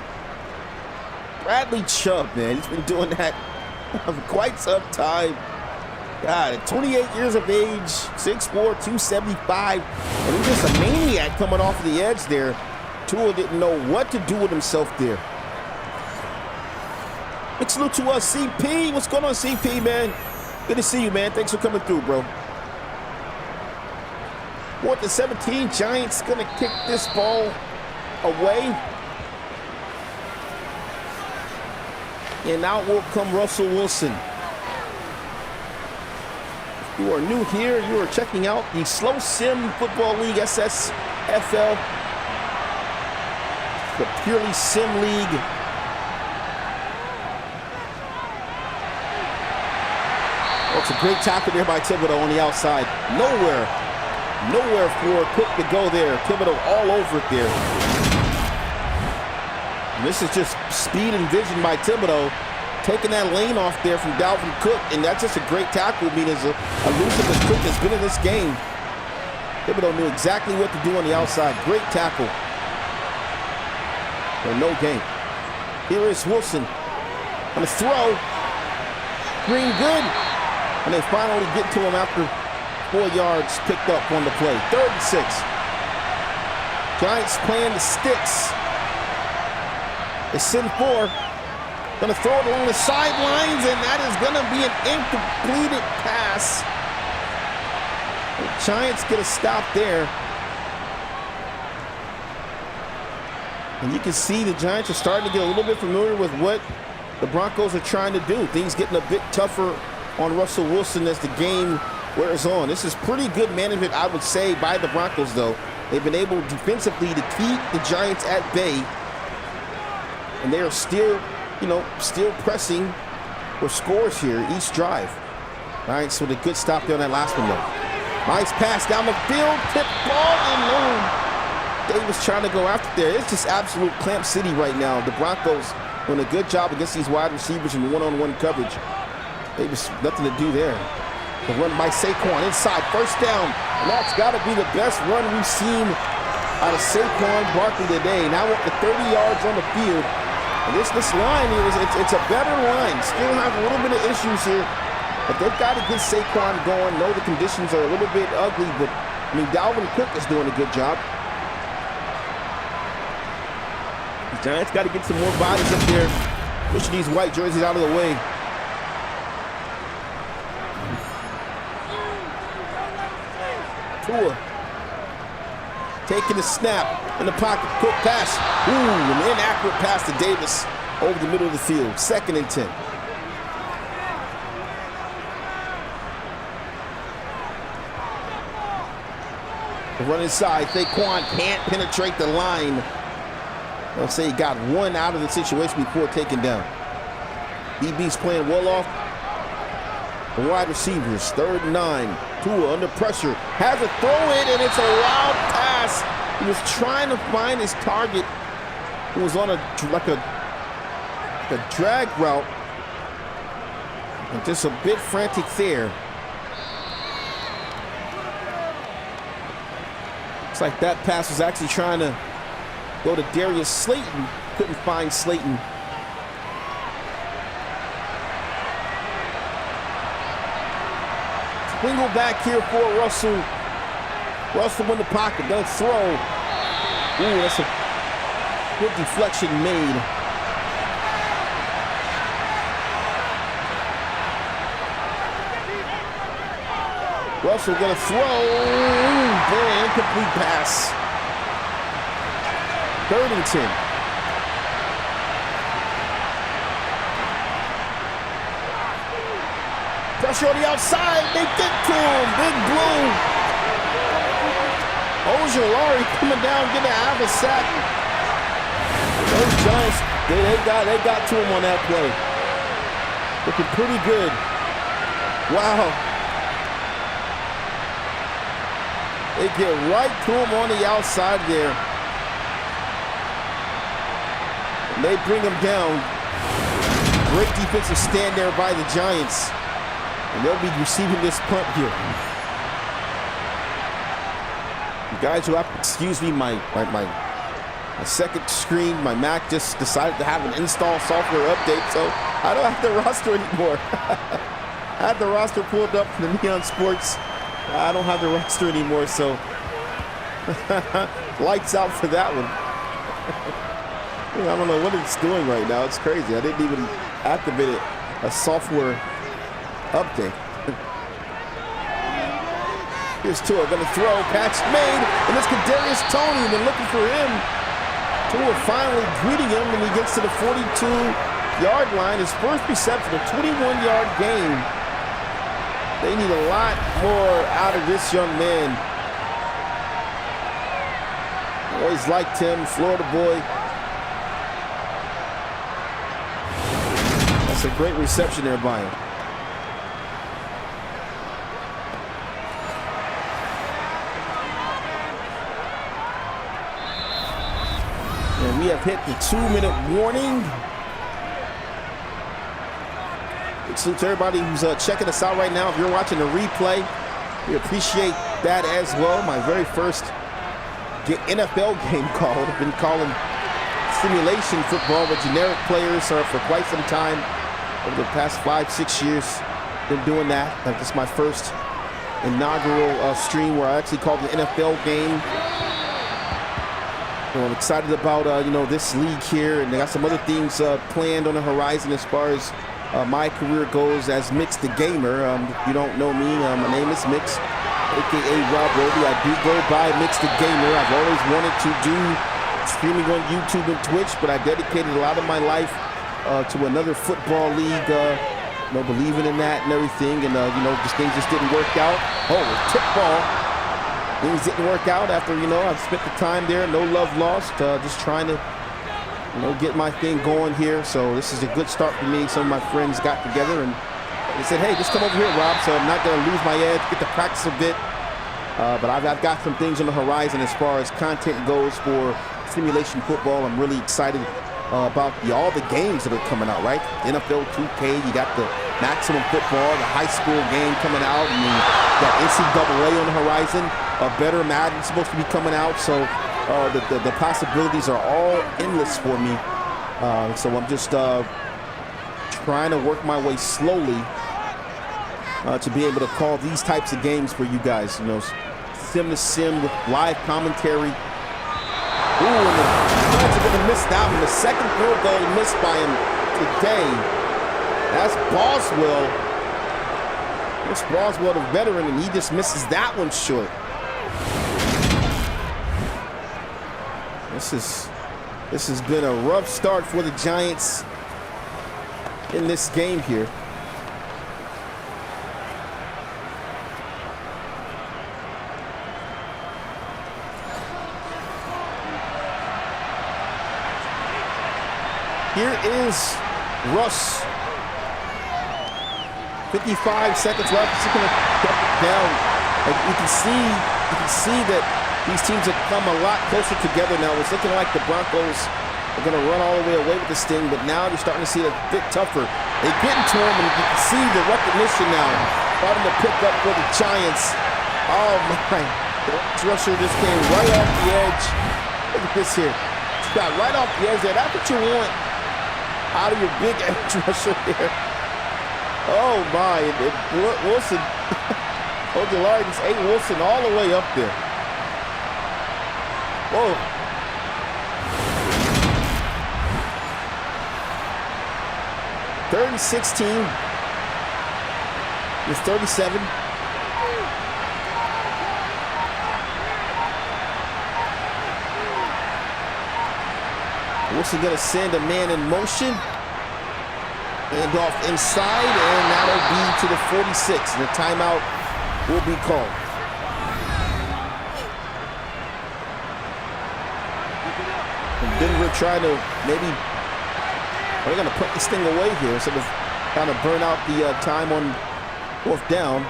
Bradley Chubb, man, he's been doing that for quite some time. God, at 28 years of age, 6'4", 275, and he's just a maniac coming off the edge there. Tua didn't know what to do with himself there. Big salute to us, CP. What's going on, CP, man? Good to see you, man. Thanks for coming through, bro. 4th and 17, Giants gonna kick this ball away. And out will come Russell Wilson. If you are new here, you are checking out the Slow Sim Football League, SSFBL. The purely sim league. Oh, it's a great tackle there by Thibodeau on the outside. Nowhere for Cook to go there. Thibodeau all over it there. And this is just speed and vision by Thibodeau, taking that lane off there from Dalvin Cook, and that's just a great tackle. I mean, as elusive as Cook has been in this game, Thibodeau knew exactly what to do on the outside. Great tackle. But no gain. Here is Wilson on the throw. Green good. And they finally get to him after 4 yards picked up on the play. 3rd and 6. Giants playing the sticks. They send 4. Gonna throw it along the sidelines, and that is gonna be an incompleted pass. The Giants get a stop there. And you can see the Giants are starting to get a little bit familiar with what the Broncos are trying to do. Things getting a bit tougher on Russell Wilson as the game wears on. This is pretty good management, I would say, by the Broncos, though. They've been able defensively to keep the Giants at bay. And they are still, still pressing for scores here each drive. All right, so the good stop there on that last one, though. Nice pass down the field, tip ball, and no. Davis trying to go after there. It's just absolute clamp city right now. The Broncos doing a good job against these wide receivers in one-on-one coverage. Davis, nothing to do there. The run by Saquon inside, 1st down. And that's got to be the best run we've seen out of Saquon Barkley today. Now up to 30 yards on the field. And this line here, it's a better line. Still have a little bit of issues here. But they've got to get Saquon going. Know the conditions are a little bit ugly, but Dalvin Cook is doing a good job. The Giants got to get some more bodies up there, pushing these white jerseys out of the way. Tua taking the snap in the pocket, quick pass. Ooh, an inaccurate pass to Davis. over the middle of the field. 2nd and 10. Run inside. Saquon can't penetrate the line. I'll say he got one out of the situation before taken down. DB's playing well off the wide receivers. 3rd and 9. Tua under pressure. Has a throw in, and it's a wild pass. He was trying to find his target. He was on a drag route. And just a bit frantic there. Looks like that pass was actually trying to go to Darius Slayton. Couldn't find Slayton. Wingle back here for Russell. Russell in the pocket, gonna throw. Ooh, that's a good deflection made. Russell gonna throw. Ooh, boy, incomplete pass. 3rd and 10. Pressure on the outside. They get to him. Big Blue. Ojulari coming down, getting a half a sack. Those Giants, they got to him on that play. Looking pretty good. Wow. They get right to him on the outside there. And they bring him down. Great defensive stand there by the Giants. And they'll be receiving this punt here. You guys who have, excuse me, my second screen, my Mac just decided to have an install software update, so I don't have the roster anymore. I had the roster pulled up from the Neon Sports. I don't have the roster anymore, so lights out for that one. I don't know what it's doing right now. It's crazy. I didn't even activate it, a software update. Here's Tua gonna throw, catch made, and it's Kadarius Toney. Been looking for him. Tua finally greeting him, and he gets to the 42-yard line. His first reception, a 21-yard gain. They need a lot more out of this young man. Always liked him, Florida boy. That's a great reception there by him. And we have hit the 2-minute warning. Salute to everybody who's checking us out right now. If you're watching the replay, we appreciate that as well. My very first NFL game called. I've been calling simulation football with generic players for quite some time. Over the past 5-6 years, been doing that. This is my first inaugural stream where I actually called the NFL game. I'm excited about this league here, and I got some other things planned on the horizon as far as my career goes as Mix the Gamer. If you don't know me, my name is Mix, aka Rob Roby. I do go by Mix the Gamer. I've always wanted to do streaming on YouTube and Twitch, but I dedicated a lot of my life to another football league, believing in that and everything, and just things just didn't work out. Oh, tip ball. Things didn't work out after, I've spent the time there, no love lost, just trying to get my thing going here. So this is a good start for me. Some of my friends got together and they said, hey, just come over here, Rob. So I'm not going to lose my edge, get to practice a bit. But I've got some things on the horizon as far as content goes for simulation football. I'm really excited about all the games that are coming out, right? NFL 2K, you got the maximum football, the high school game coming out, and you got NCAA on the horizon. A better Madden supposed to be coming out. So the possibilities are all endless for me. So I'm just trying to work my way slowly to be able to call these types of games for you guys. Sim to sim with live commentary. Ooh, and the Giants are going to miss that one. The second field goal missed by him today. That's Boswell. It's Boswell, the veteran, and he just misses that one short. This is This has been a rough start for the Giants in this game here. Here is Russ. 55 seconds left. He's going to dump it down. And you can see that these teams have come a lot closer together now. It's looking like the Broncos are going to run all the way away with this thing, but now you're starting to see it a bit tougher. They get into him, and you can see the recognition now starting to pick up for the Giants. Oh my! The rusher just came right off the edge. Look at this here. He got right off the edge there. That's what you want out of your big edge rusher here. Oh my! Wilson, Ojolari's ate Wilson all the way up there. Whoa. Third and 16 with 37. Wilson gonna send a man in motion. And off inside, and that'll be to the 46. And the timeout will be called. And Denver trying to maybe, they're going to put this thing away here instead of kind of burn out the time on fourth down.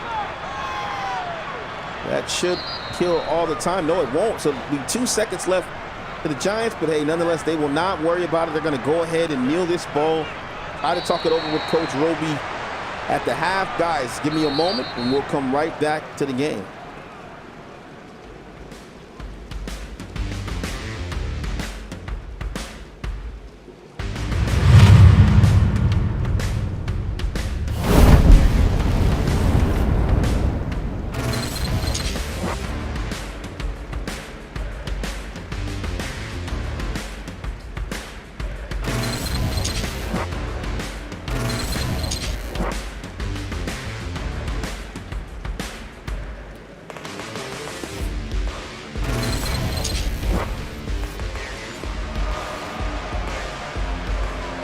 That should kill all the time. No, it won't. So it'll be 2 seconds left to the Giants, but hey, nonetheless, they will not worry about it. They're going to go ahead and kneel this ball. Try to talk it over with Coach Roby at the half. Guys, give me a moment, and we'll come right back to the game.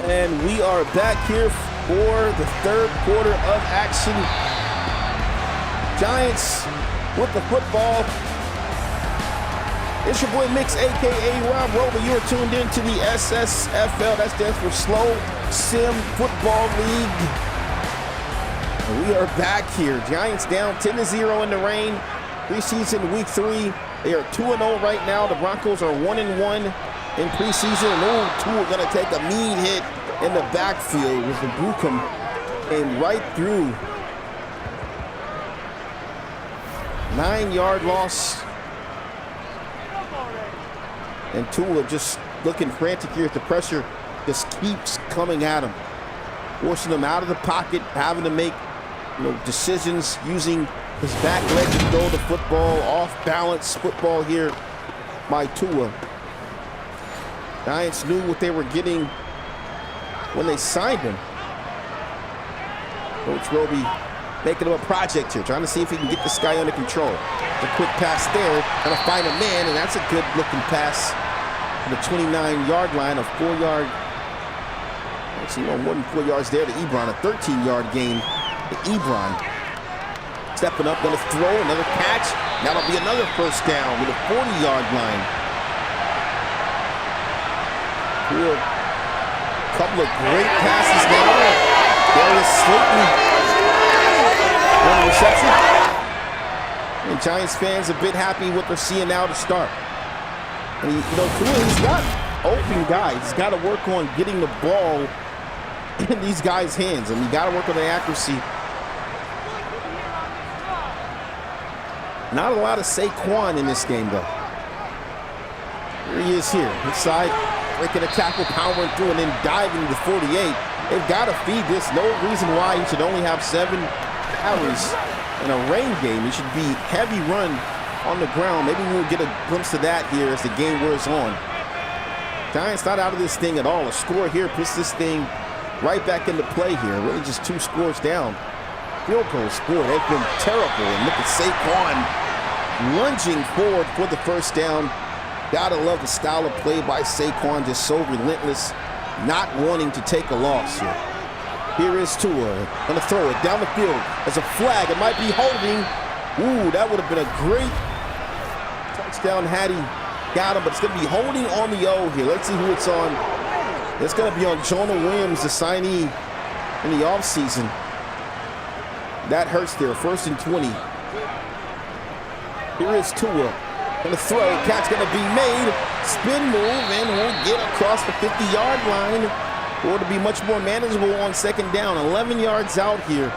And we are back here for the third quarter of action. Giants with the football. It's your boy Mix, a.k.a. Rob Roby. You are tuned in to the SSFBL. That stands for Slow Sim Football League. And we are back here. Giants down 10-0 in the rain. Preseason week 3. They are 2-0 right now. The Broncos are 1-1. In preseason, and two are going to take a mean hit in the backfield with the Bucum came right through. 9-yard loss. And Tua just looking frantic here as the pressure just keeps coming at him. Forcing him out of the pocket, having to make decisions using his back leg to throw the football, off balance football here by Tua. Giants knew what they were getting when they signed him. Coach Roby making him a project here, trying to see if he can get this guy under control. The quick pass there, gonna find a man, and that's a good looking pass to the 29-yard line, a 4-yard, actually more than 4 yards there to Ebron, a 13-yard gain to Ebron. Stepping up, gonna throw another catch. That'll be another first down with a 40-yard line. A couple of great passes now. Darius Slayton on the reception. And Giants fans a bit happy what they're seeing now to start. And he's got open guys. He's got to work on getting the ball in these guys' hands. I mean, you got to work on the accuracy. Not a lot of Saquon in this game, though. Here he is here, inside. Breaking a tackle, powering through, and then diving to the 48. They've got to feed this. No reason why he should only have 7 carries in a rain game. He should be heavy run on the ground. Maybe we'll get a glimpse of that here as the game wears on. Giants not out of this thing at all. A score here puts this thing right back into play here. Really just 2 scores down. Field goal score. They've been terrible. And look at Saquon lunging forward for the first down. Gotta love the style of play by Saquon, just so relentless, not wanting to take a loss here. Here is Tua, gonna throw it down the field. There's a flag, it might be holding. Ooh, that would have been a great touchdown had he got him, but it's gonna be holding on the O here. Let's see who it's on. It's gonna be on Jonah Williams, the signee in the offseason. That hurts there, 1st and 20. Here is Tua, gonna throw, catch gonna be made, spin move, and won't get across the 50-yard line. Or to be much more manageable on 2nd down. 11 yards out here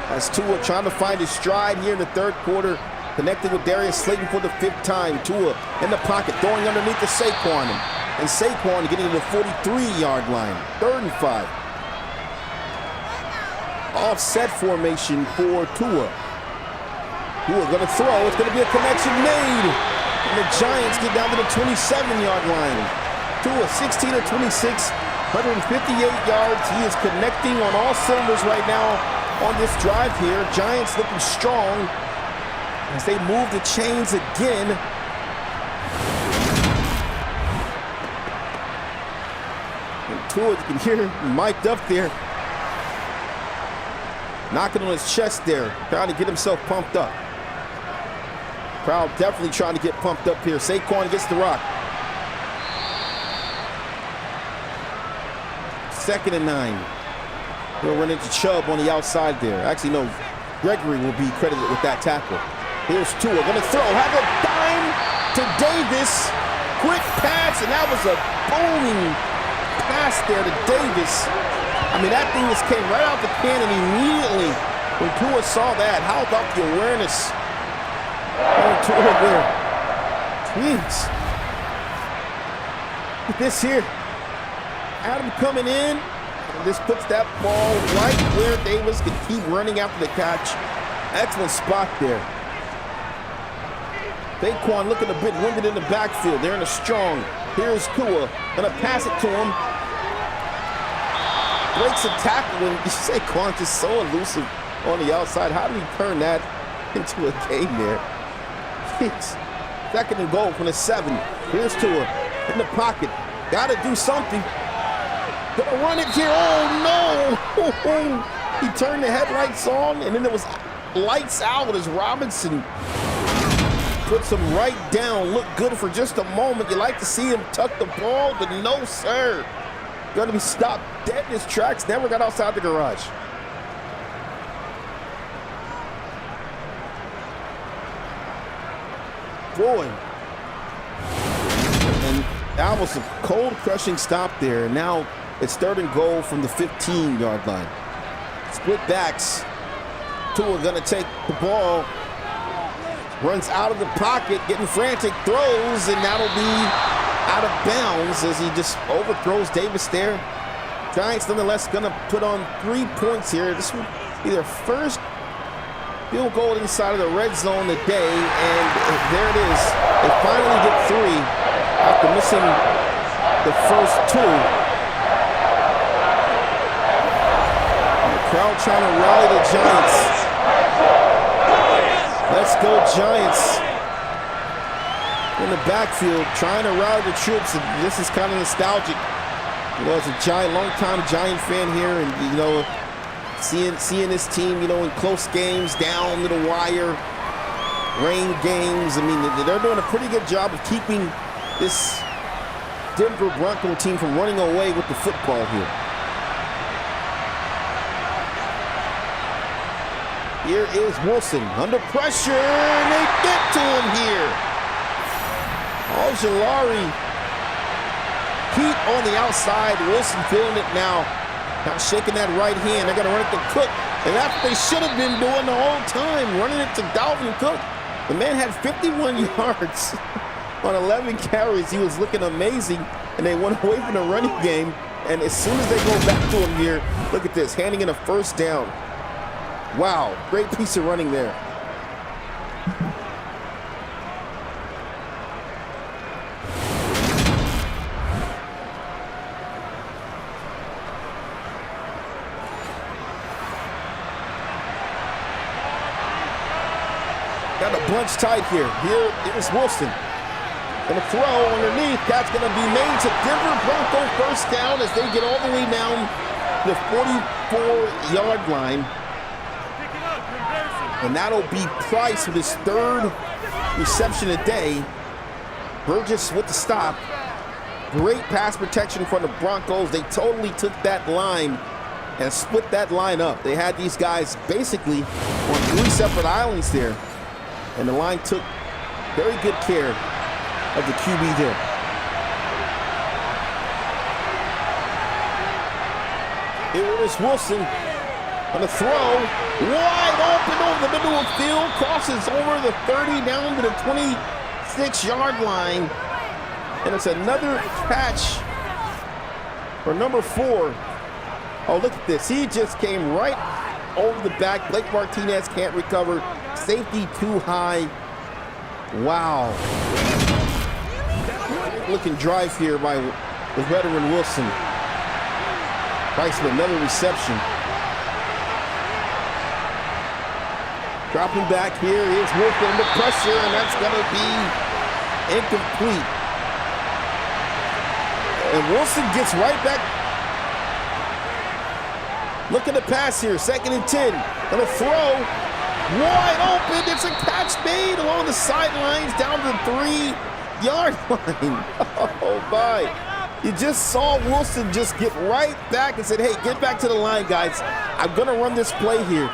as Tua trying to find his stride here in the 3rd quarter. Connected with Darius Slayton for the 5th time. Tua in the pocket, throwing underneath the Saquon. And Saquon getting to the 43-yard line. 3rd and 5. Offset formation for Tua. Tua gonna throw, it's gonna be a connection made. And the Giants get down to the 27-yard line. Tua 16 of 26. 158 yards. He is connecting on all cylinders right now on this drive here. Giants looking strong as they move the chains again. And Tua, you can hear him mic'd up there, knocking on his chest there, trying to get himself pumped up. Crowd definitely trying to get pumped up here. Saquon gets the rock. 2nd and 9. He'll run into Chubb on the outside there. Actually, no, Gregory will be credited with that tackle. Here's Tua, gonna throw, have a dime to Davis. Quick pass, and that was a booming pass there to Davis. I mean, that thing just came right out the can, and immediately when Tua saw that, how about the awareness on Tua there? Jeez. Look at this here. Adam coming in, and this puts that ball right where Davis can keep running after the catch. Excellent spot there. Saquon looking a bit winded in the backfield. They're in a strong. Here's Tua, gonna pass it to him. Breaks a tackle, and Saquon just so elusive on the outside. How did he turn that into a game there? Jeez. 2nd and goal from the 7. Here's Tua in the pocket. Gotta do something. Gonna run it here. Oh no! He turned the headlights on, and then it was lights out as Robinson puts him right down. Looked good for just a moment. You like to see him tuck the ball, but no, sir. Gonna be stopped dead in his tracks. Never got outside the garage. Boy. And that was a cold crushing stop there. And now it's 3rd and goal from the 15-yard line. Split backs. Tua gonna take the ball. Runs out of the pocket, getting frantic, throws, and that'll be out of bounds as he just overthrows Davis there. Giants nonetheless gonna put on 3 points here. This will be their first field goal inside of the red zone today, and there it is. They finally get 3 after missing the first 2. Crowd trying to rally the Giants. Let's go Giants. In the backfield, trying to rally the troops. And this is kind of nostalgic. You know, as a Giant, long-time Giant fan here, and you know, seeing this team, you know, in close games, down to the wire, rain games. I mean, they're doing a pretty good job of keeping this Denver Bronco team from running away with the football here. Here is Wilson under pressure, and they get to him here. Ojulari, Pete on the outside. Wilson feeling it now. Not shaking that right hand. They're going to run it to Cook, and that's what they should have been doing the whole time, running it to Dalvin Cook. The man had 51 yards on 11 carries. He was looking amazing, and they went away from the running game. And as soon as they go back to him here, look at this, handing in a first down. Wow, great piece of running there. Got a bunch tight here. Here is Wilson. And a throw underneath. That's going to be made to Denver Broncos first down as they get all the way down the 44-yard line. And that'll be Price with his third reception a day. Burgess with the stop. Great pass protection from the Broncos. They totally took that line and split that line up. They had these guys basically on 3 separate islands there. And the line took very good care of the QB there. Here is Wilson on the throw. Wide open over the middle of the field. Crosses over the 30 down to the 26-yard line. And it's another catch for number 4. Oh, look at this. He just came right over the back. Blake Martinez can't recover. Safety too high. Wow. Looking drive here by the veteran Wilson. Price with another reception. Dropping back here is Wilson under pressure, and that's going to be incomplete. And Wilson gets right back. Look at the pass here, 2nd and 10. And a throw, wide open. It's a catch made along the sidelines down to the 3-yard line. Oh my. You just saw Wilson just get right back and said, hey, get back to the line, guys. I'm going to run this play here.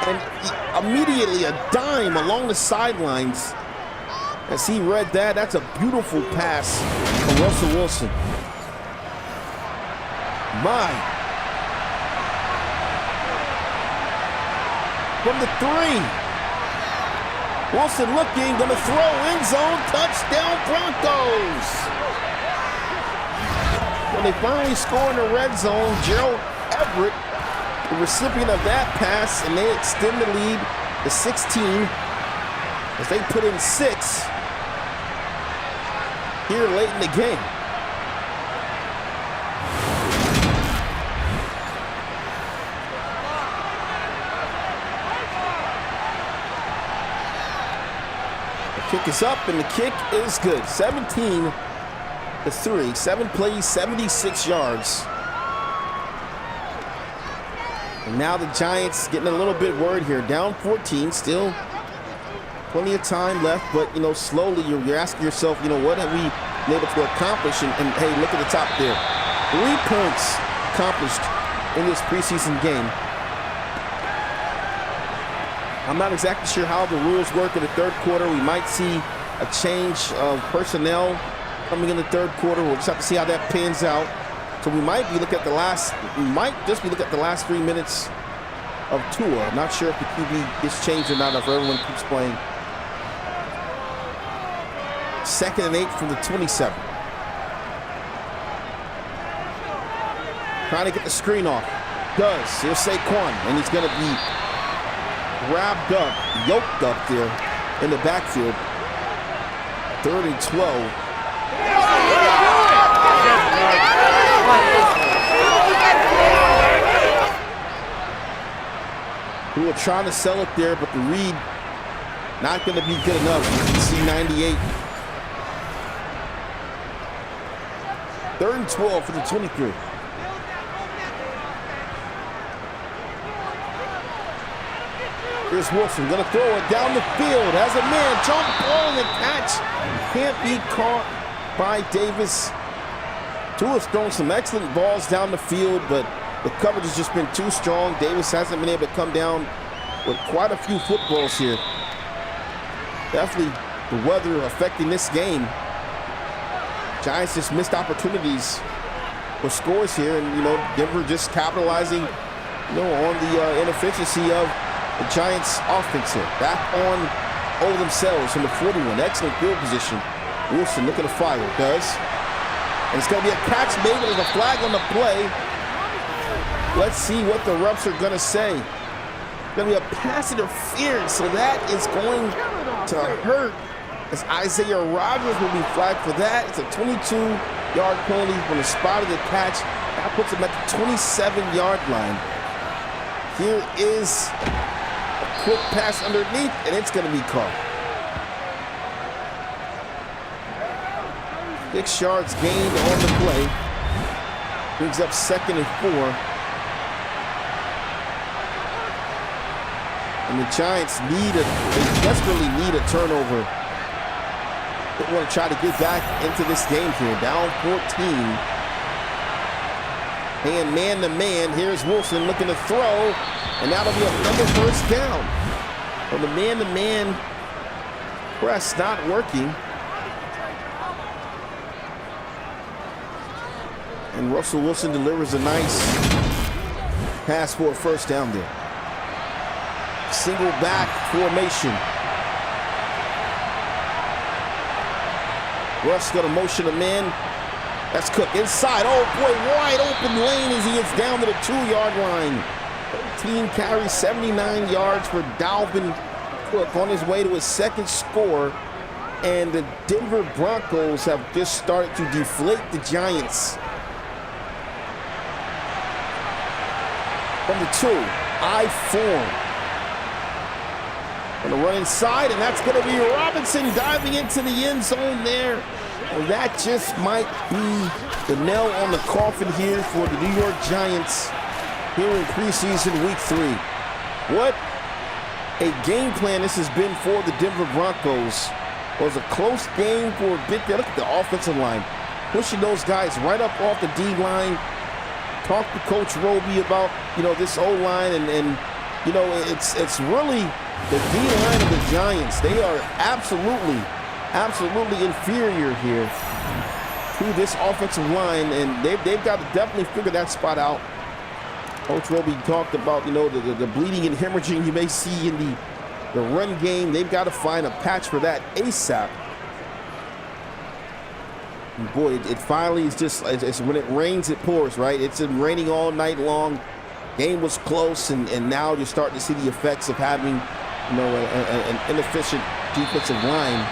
And immediately a dime along the sidelines. As he read that, that's a beautiful pass from Russell Wilson. My. From the 3. Wilson looking, gonna throw, end zone, touchdown Broncos. When they finally score in the red zone, Gerald Everett, the recipient of that pass, and they extend the lead to 16 as they put in 6 here late in the game. Kick is up, and the kick is good. 17-3. 7 plays, 76 yards. And now the Giants getting a little bit worried here. Down 14, still plenty of time left, but, you know, slowly you're asking yourself, you know, what have we been able to accomplish? And hey, look at the top there. 3 points accomplished in this preseason game. I'm not exactly sure how the rules work in the 3rd quarter. We might see a change of personnel coming in the 3rd quarter. We'll just have to see how that pans out. So we might be looking at the last, just be looking at the last 3 minutes of Tua. I'm not sure if the QB gets changed or not, if everyone keeps playing. 2nd and 8 from the 27. Trying to get the screen off. Does. Here's Saquon, and he's going to be grabbed up, yoked up there in the backfield. 3rd and 12. We were trying to sell it there, but the read not going to be good enough. You can see 98. 3rd and 12 for the 23. Here's Wilson, gonna throw it down the field. Has a man, jump ball, and the catch can't be caught by Davis. Tua's thrown some excellent balls down the field, but the coverage has just been too strong. Davis hasn't been able to come down with quite a few footballs here. Definitely the weather affecting this game. Giants just missed opportunities for scores here, and, you know, Denver just capitalizing, you know, on the inefficiency of the Giants' offense here. Back on over themselves from the 41. Excellent field position. Wilson looking to fire. Does. And it's going to be a catch made with a flag on the play. Let's see what the refs are going to say. It's going to be a pass interference, so that is going to hurt, as Isaiah Rodgers will be flagged for that. It's a 22-yard penalty from the spot of the catch. That puts him at the 27-yard line. Here is a quick pass underneath, and it's going to be caught. 6 yards gained on the play. Brings up 2nd and 4. And the Giants they desperately need a turnover. They want to try to get back into this game here. Down 14. And man to man, here's Wilson looking to throw. And that'll be another first down. Well, the man-to-man press not working. And Russell Wilson delivers a nice pass for a first down there. Single back formation. Russ gonna motion a man. That's Cook inside. Oh boy, wide open lane as he gets down to the 2-yard line. 13 carries, 79 yards for Dalvin Cook on his way to his 2nd score. And the Denver Broncos have just started to deflate the Giants. From the 2, I form. Gonna run inside, and that's gonna be Robinson diving into the end zone there. And that just might be the nail on the coffin here for the New York Giants here in preseason week 3. What a game plan this has been for the Denver Broncos. It was a close game for a bit there. Look at the offensive line. Pushing those guys right up off the D-line. Talk to Coach Roby about, this O-line, and it's really the D-line of the Giants. They are absolutely inferior here to this offensive line, and they've got to definitely figure that spot out. Coach Roby talked about, the bleeding and hemorrhaging you may see in the run game. They've got to find a patch for that ASAP. And boy, it finally is just, it's when it rains, it pours, right? It's been raining all night long. Game was close, and now you're starting to see the effects of having, an inefficient defensive line.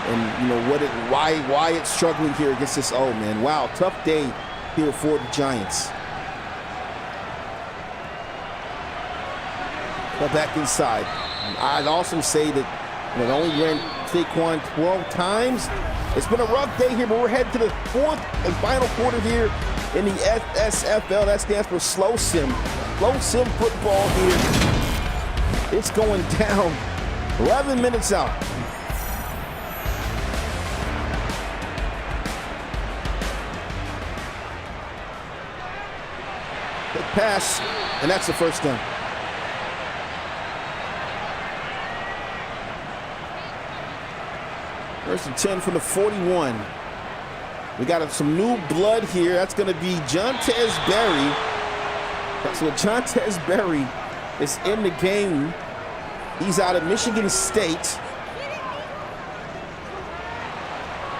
And, why it's struggling here against this, oh man, wow, tough day here for the Giants. But back inside. I'd also say that they only ran Saquon 12 times. It's been a rough day here, but we're heading to the 4th and final quarter here in the SSFBL. That stands for slow sim. Slow sim football here. It's going down. 11 minutes out. Good pass, and that's the first down. First and 10 from the 41. We got some new blood here. That's going to be Jontez Berry. So Jontez Berry is in the game. He's out of Michigan State.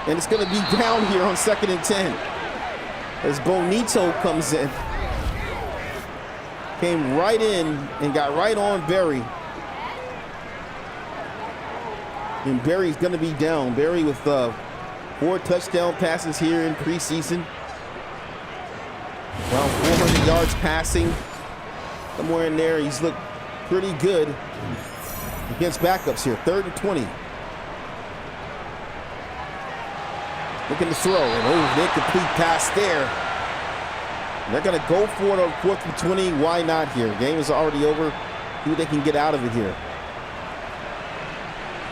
And it's going to be down here on 2nd and 10. As Bonito comes in. Came right in and got right on Berry. And Berry's going to be down. Berry with 4 touchdown passes here in preseason. Around 400 yards passing. Somewhere in there, he's looked pretty good against backups here. 3rd and 20. Looking to throw. And incomplete pass there. And they're going to go for it on 4th and 20. Why not here? Game is already over. See what they can get out of it here.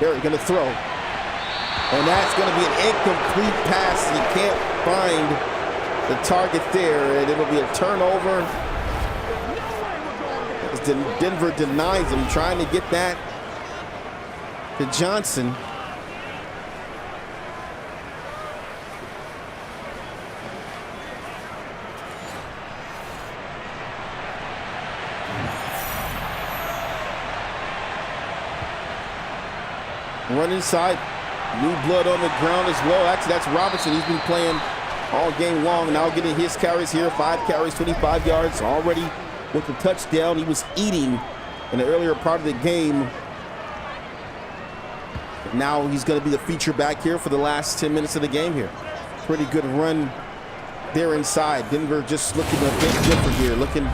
Berry going to throw. And that's going to be an incomplete pass. You can't find the target there. And it'll be a turnover. As Denver denies him, trying to get that to Johnson. Run inside, new blood on the ground as well. Actually, that's Robinson. He's been playing all game long, now getting his carries here. 5 carries, 25 yards already with the touchdown. He was eating in the earlier part of the game. Now he's going to be the feature back here for the last 10 minutes of the game here. Pretty good run there inside. Denver just looking a bit different here. Looking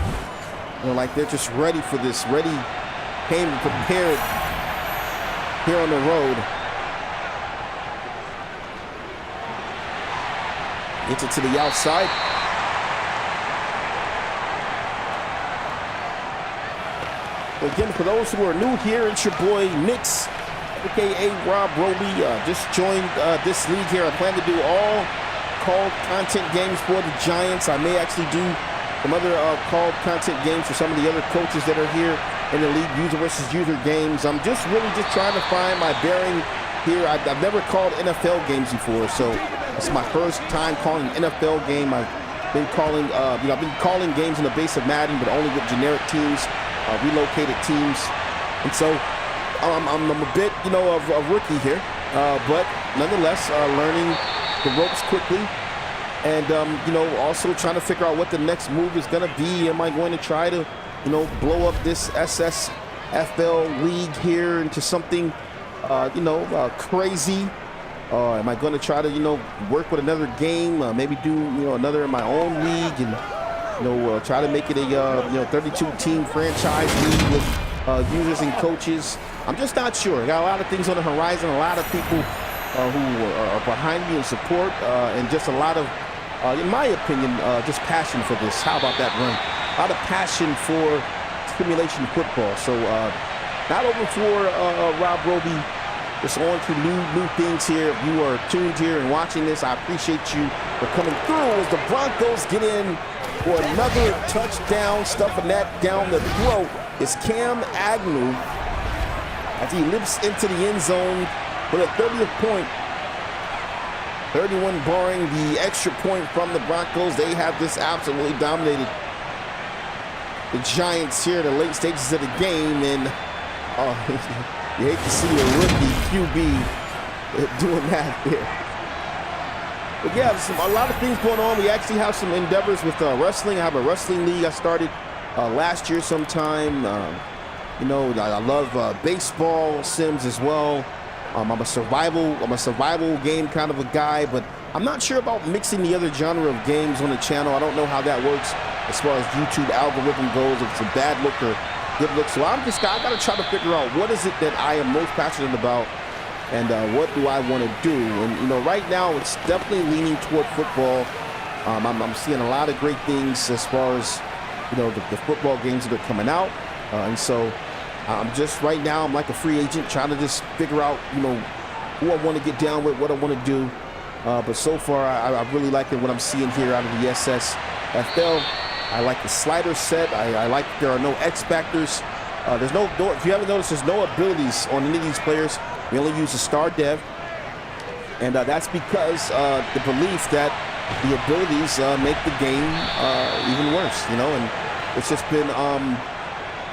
like they're just ready for this. Ready, came prepared here on the road. Gets it to the outside. Again, for those who are new here, it's your boy Mix, aka Rob Roby. Just joined this league here. I plan to do all called content games for the Giants. I may actually do some other called content games for some of the other coaches that are here in the league, user versus user games. I'm just really trying to find my bearing here. I've never called NFL games before, so it's my first time calling an NFL game. I've been calling, I've been calling games in the base of Madden, but only with generic teams. Relocated teams, and so I'm a bit, of a rookie here, but nonetheless, learning the ropes quickly, and also trying to figure out what the next move is going to be. Am I going to try to, blow up this SSFBL league here into something, crazy? Am I going to try to, work with another game, maybe do, another in my own league, and try to make it a 32-team franchise league with users and coaches? I'm just not sure. I got a lot of things on the horizon, a lot of people who are behind me in support, and just a lot of, in my opinion, just passion for this. How about that run? A lot of passion for simulation football. So not over for Rob Roby. Just on to new things here. If you are tuned here and watching this, I appreciate you for coming through as the Broncos get in for another touchdown, stuffing that down the throat. Is Cam Agnew as he leaps into the end zone for the 30th point. 31 barring the extra point from the Broncos. They have just absolutely dominated the Giants here in the late stages of the game, and you hate to see a rookie QB doing that here. But yeah, a lot of things going on. We actually have some endeavors with wrestling. I have a wrestling league I started last year sometime. I love baseball sims as well. I'm a survival game kind of a guy, but I'm not sure about mixing the other genre of games on the channel. I don't know how that works as far as YouTube algorithm goes, if it's a bad look or good look. So I got to try to figure out what is it that I am most passionate about, and what do I want to do. And right now it's definitely leaning toward football. I'm seeing a lot of great things as far as the football games that are coming out, and so I'm just right now I'm like a free agent trying to just figure out who I want to get down with, what I want to do. But so far I really like what I'm seeing here out of the SSFBL. I like the slider set. I like there are no X factors. There's no, if you haven't noticed, there's no abilities on any of these players. We only use a star dev, and that's because the belief that the abilities make the game even worse, and it's just been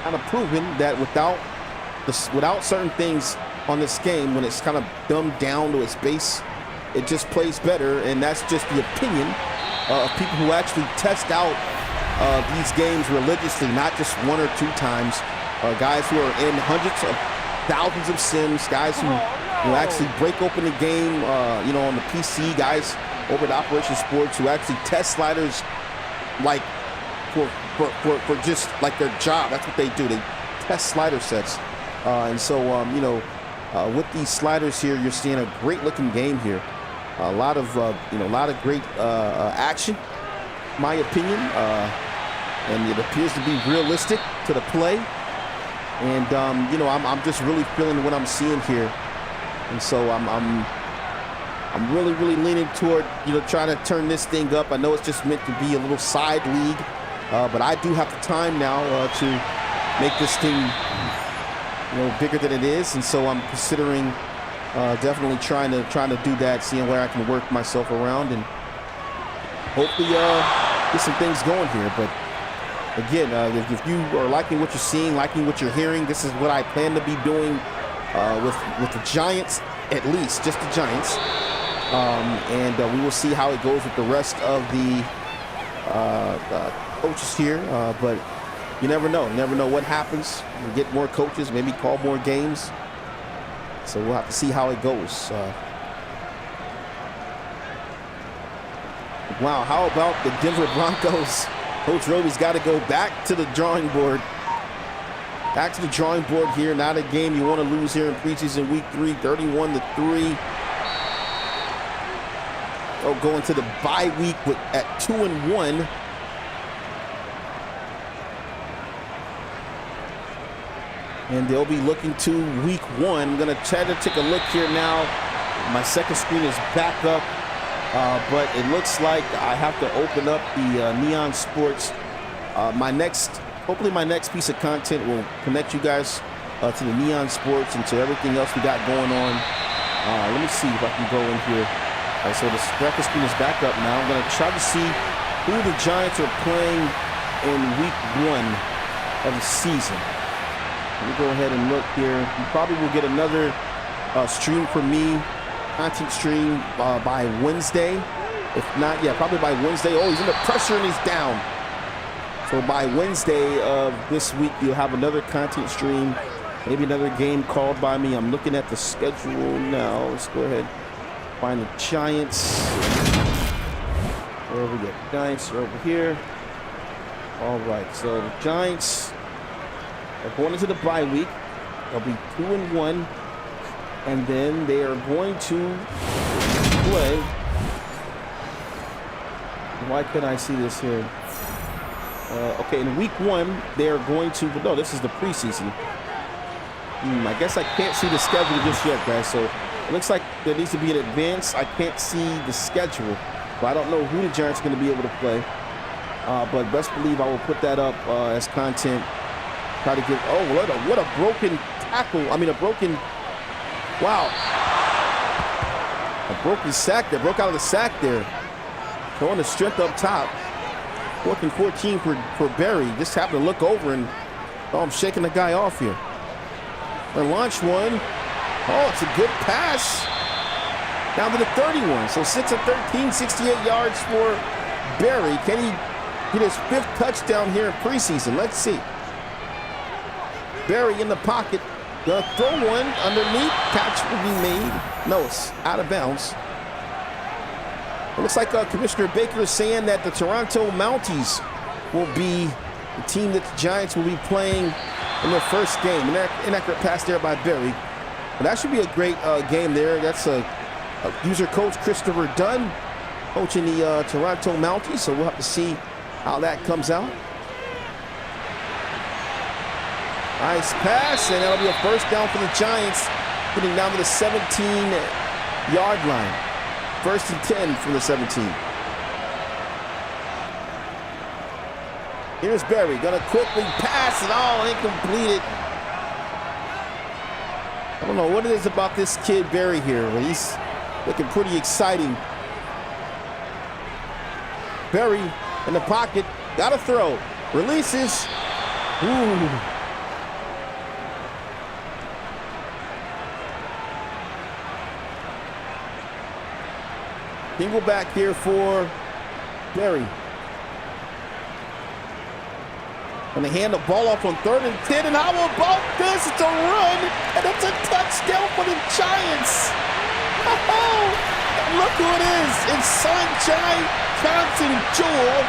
kind of proven that without certain things on this game, when it's kind of dumbed down to its base, it just plays better. And that's just the opinion of people who actually test out these games religiously, not just one or two times. Guys who are in hundreds of thousands of sims, guys who actually break open the game, on the PC, guys over at Operation Sports who actually test sliders like for just like their job. That's what they do. They test slider sets, and so with these sliders here, you're seeing a great looking game here. A lot of great action, in my opinion, and it appears to be realistic to the play. And I'm just really feeling what I'm seeing here, and so I'm really leaning toward trying to turn this thing up. I know it's just meant to be a little side league, but I do have the time now to make this thing bigger than it is, and so I'm considering definitely trying to do that, seeing where I can work myself around and hopefully get some things going here. But again, if you are liking what you're seeing, liking what you're hearing, this is what I plan to be doing with the Giants, at least, just the Giants. And we will see how it goes with the rest of the coaches here. But you never know. You never know what happens. We get more coaches, maybe call more games. So we'll have to see how it goes. Wow, how about the Denver Broncos? Coach Roby's got to go back to the drawing board. Back to the drawing board here. Not a game you want to lose here in preseason week 3, 31-3. They'll go into the bye week at 2-1. And they'll be looking to week 1. I'm going to try to take a look here now. My second screen is back up, but it looks like I have to open up the Neon Sports. Hopefully my next piece of content will connect you guys to the Neon Sports and to everything else we got going on. Let me see if I can go in here. All right, so the second screen is back up now. I'm going to try to see who the Giants are playing in week 1 of the season. Let me go ahead and look here. You probably will get another stream from me, content stream by Wednesday. If not, yeah, probably by Wednesday. Oh, he's under pressure and he's down. So by Wednesday of this week, you'll have another content stream, maybe another game called by me. I'm looking at the schedule now. Let's go ahead, find the Giants. Where we get Giants are over here. All right, so the Giants are going into the bye week. They'll be 2-1, and then they are going to play. Why can't I see this here? Okay, in week 1, they are going to. No, this is the preseason. I guess I can't see the schedule just yet, guys. So it looks like there needs to be an advance. I can't see the schedule, but I don't know who the Giants are going to be able to play. But best believe I will put that up as content. Try to get, oh, what a broken tackle. I mean, a broken, wow. A broken sack there, broke out of the sack there. Throwing the strength up top. 4th and 14 for Berry. Just happened to look over and, I'm shaking the guy off here. They launched one. Oh, it's a good pass. Down to the 31. So 6 of 13, 68 yards for Berry. Can he get his 5th touchdown here in preseason? Let's see. Berry in the pocket. Gonna throw one underneath. Catch will be made. No, it's out of bounds. It looks like Commissioner Baker is saying that the Toronto Mounties will be the team that the Giants will be playing in their first game. Inaccurate pass there by Berry. But that should be a great game there. That's a user coach, Christopher Dunn, coaching the Toronto Mounties. So we'll have to see how that comes out. Nice pass, and that'll be a first down for the Giants, getting down to the 17-yard line. 1st and 10 from the 17. Here's Berry, gonna quickly pass it all, incomplete. I don't know what it is about this kid Berry here, but he's looking pretty exciting. Berry in the pocket, gotta throw, releases. Ooh. Single back here for Berry. And they hand the ball off on 3rd and 10. And how about this? It's a run, and it's a touchdown for the Giants. Oh, look who it is. It's Sanjay Johnson-Jewell.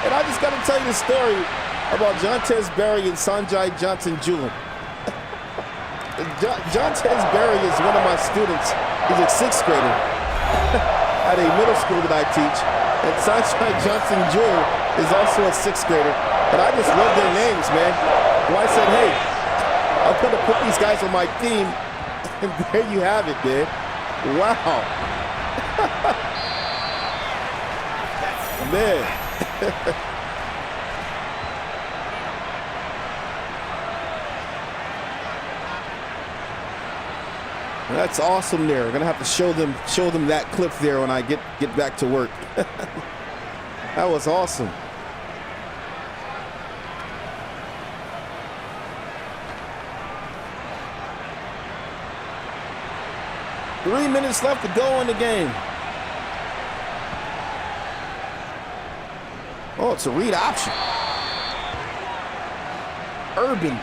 And I just got to tell you the story about Jontez Berry and Sanjay Johnson-Jewell. Jontez Berry is one of my students. He's a 6th grader at a middle school that I teach. And Sanjay Johnson-Jewell is also a 6th grader. And I just love their names, man. So I said, hey, I'm going to put these guys on my team. And there you have it, man. Wow. Man. That's awesome there. We're gonna have to show them that clip there when I get back to work. That was awesome. Three minutes left to go in the game. Oh, it's a read option. Urban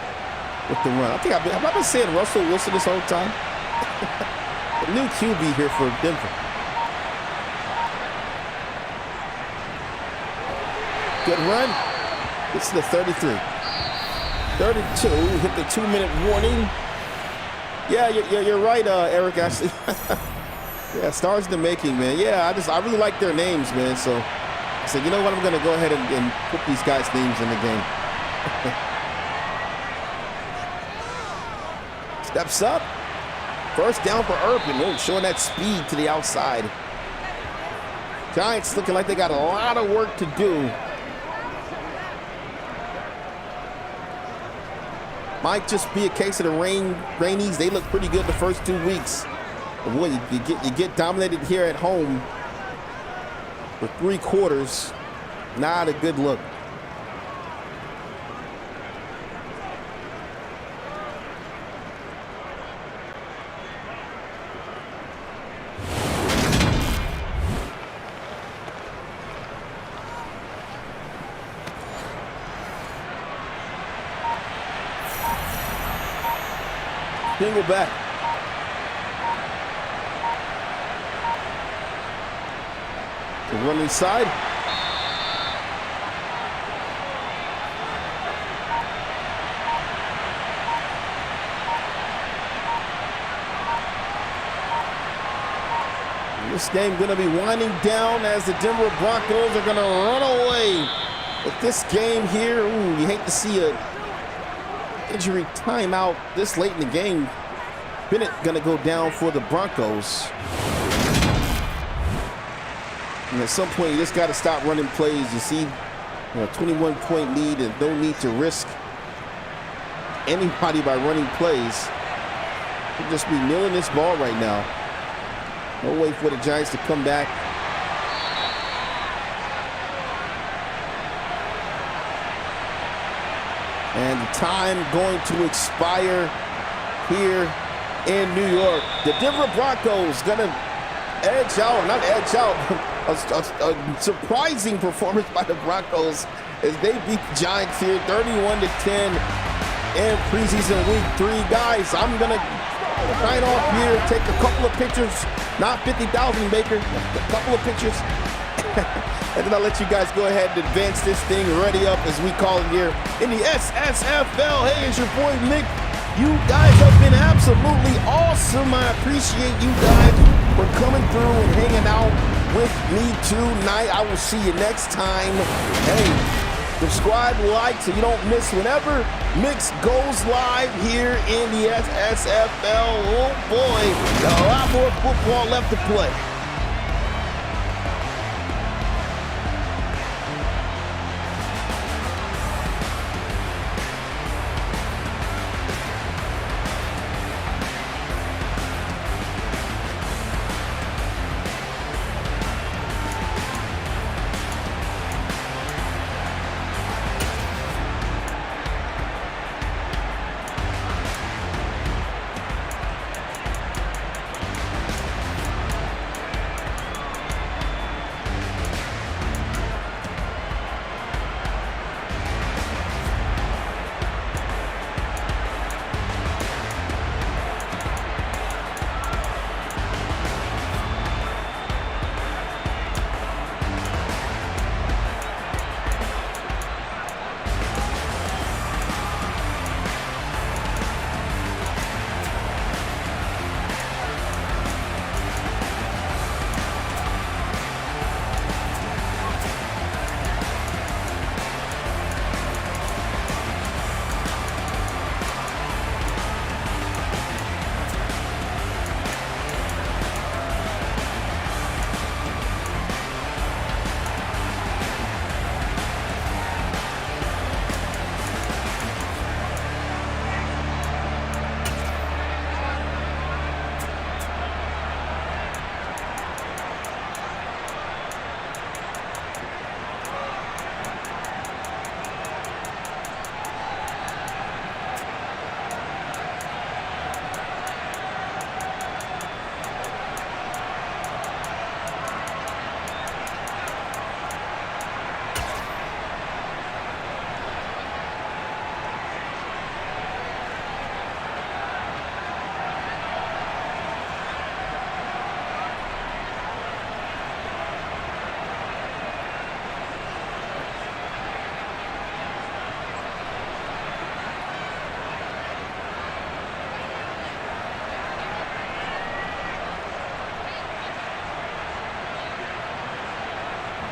with the run. I think have I been saying Russell Wilson this whole time? The new QB here for Denver. Good run. It's the 33. 32, hit the 2-minute warning. Yeah, you're right, Eric Ashley. Yeah, stars in the making, man. Yeah, I really like their names, man. So I said, you know what? I'm going to go ahead and put these guys' names in the game. Steps up. First down for Urban. Oh, showing that speed to the outside. Giants looking like they got a lot of work to do. Might just be a case of the Rainies. They look pretty good the first 2 weeks. But boy, you get dominated here at home for 3 quarters. Not a good look. Single back. The run inside. This game going to be winding down as the Denver Broncos are going to run away with this game here. Ooh, you hate to see a injury timeout this late in the game. Bennett gonna go down for the Broncos. And at some point, you just got to stop running plays. You see, a 21-point lead and no need to risk anybody by running plays. You'll just be kneeling this ball right now. No way for the Giants to come back. And the time going to expire here in New York. The Denver Broncos gonna a surprising performance by the Broncos as they beat the Giants here 31-10 in preseason week 3. Guys, I'm gonna sign off here, take a couple of pictures, not 50,000 Baker, a couple of pictures. And then I'll let you guys go ahead and advance this thing ready up, as we call it here in the SSFBL. Hey, it's your boy Mick. You guys have been absolutely awesome. I appreciate you guys for coming through and hanging out with me tonight. I will see you next time. Hey, subscribe, like, so you don't miss whenever Mix goes live here in the SSFBL. Oh boy, a lot more football left to play.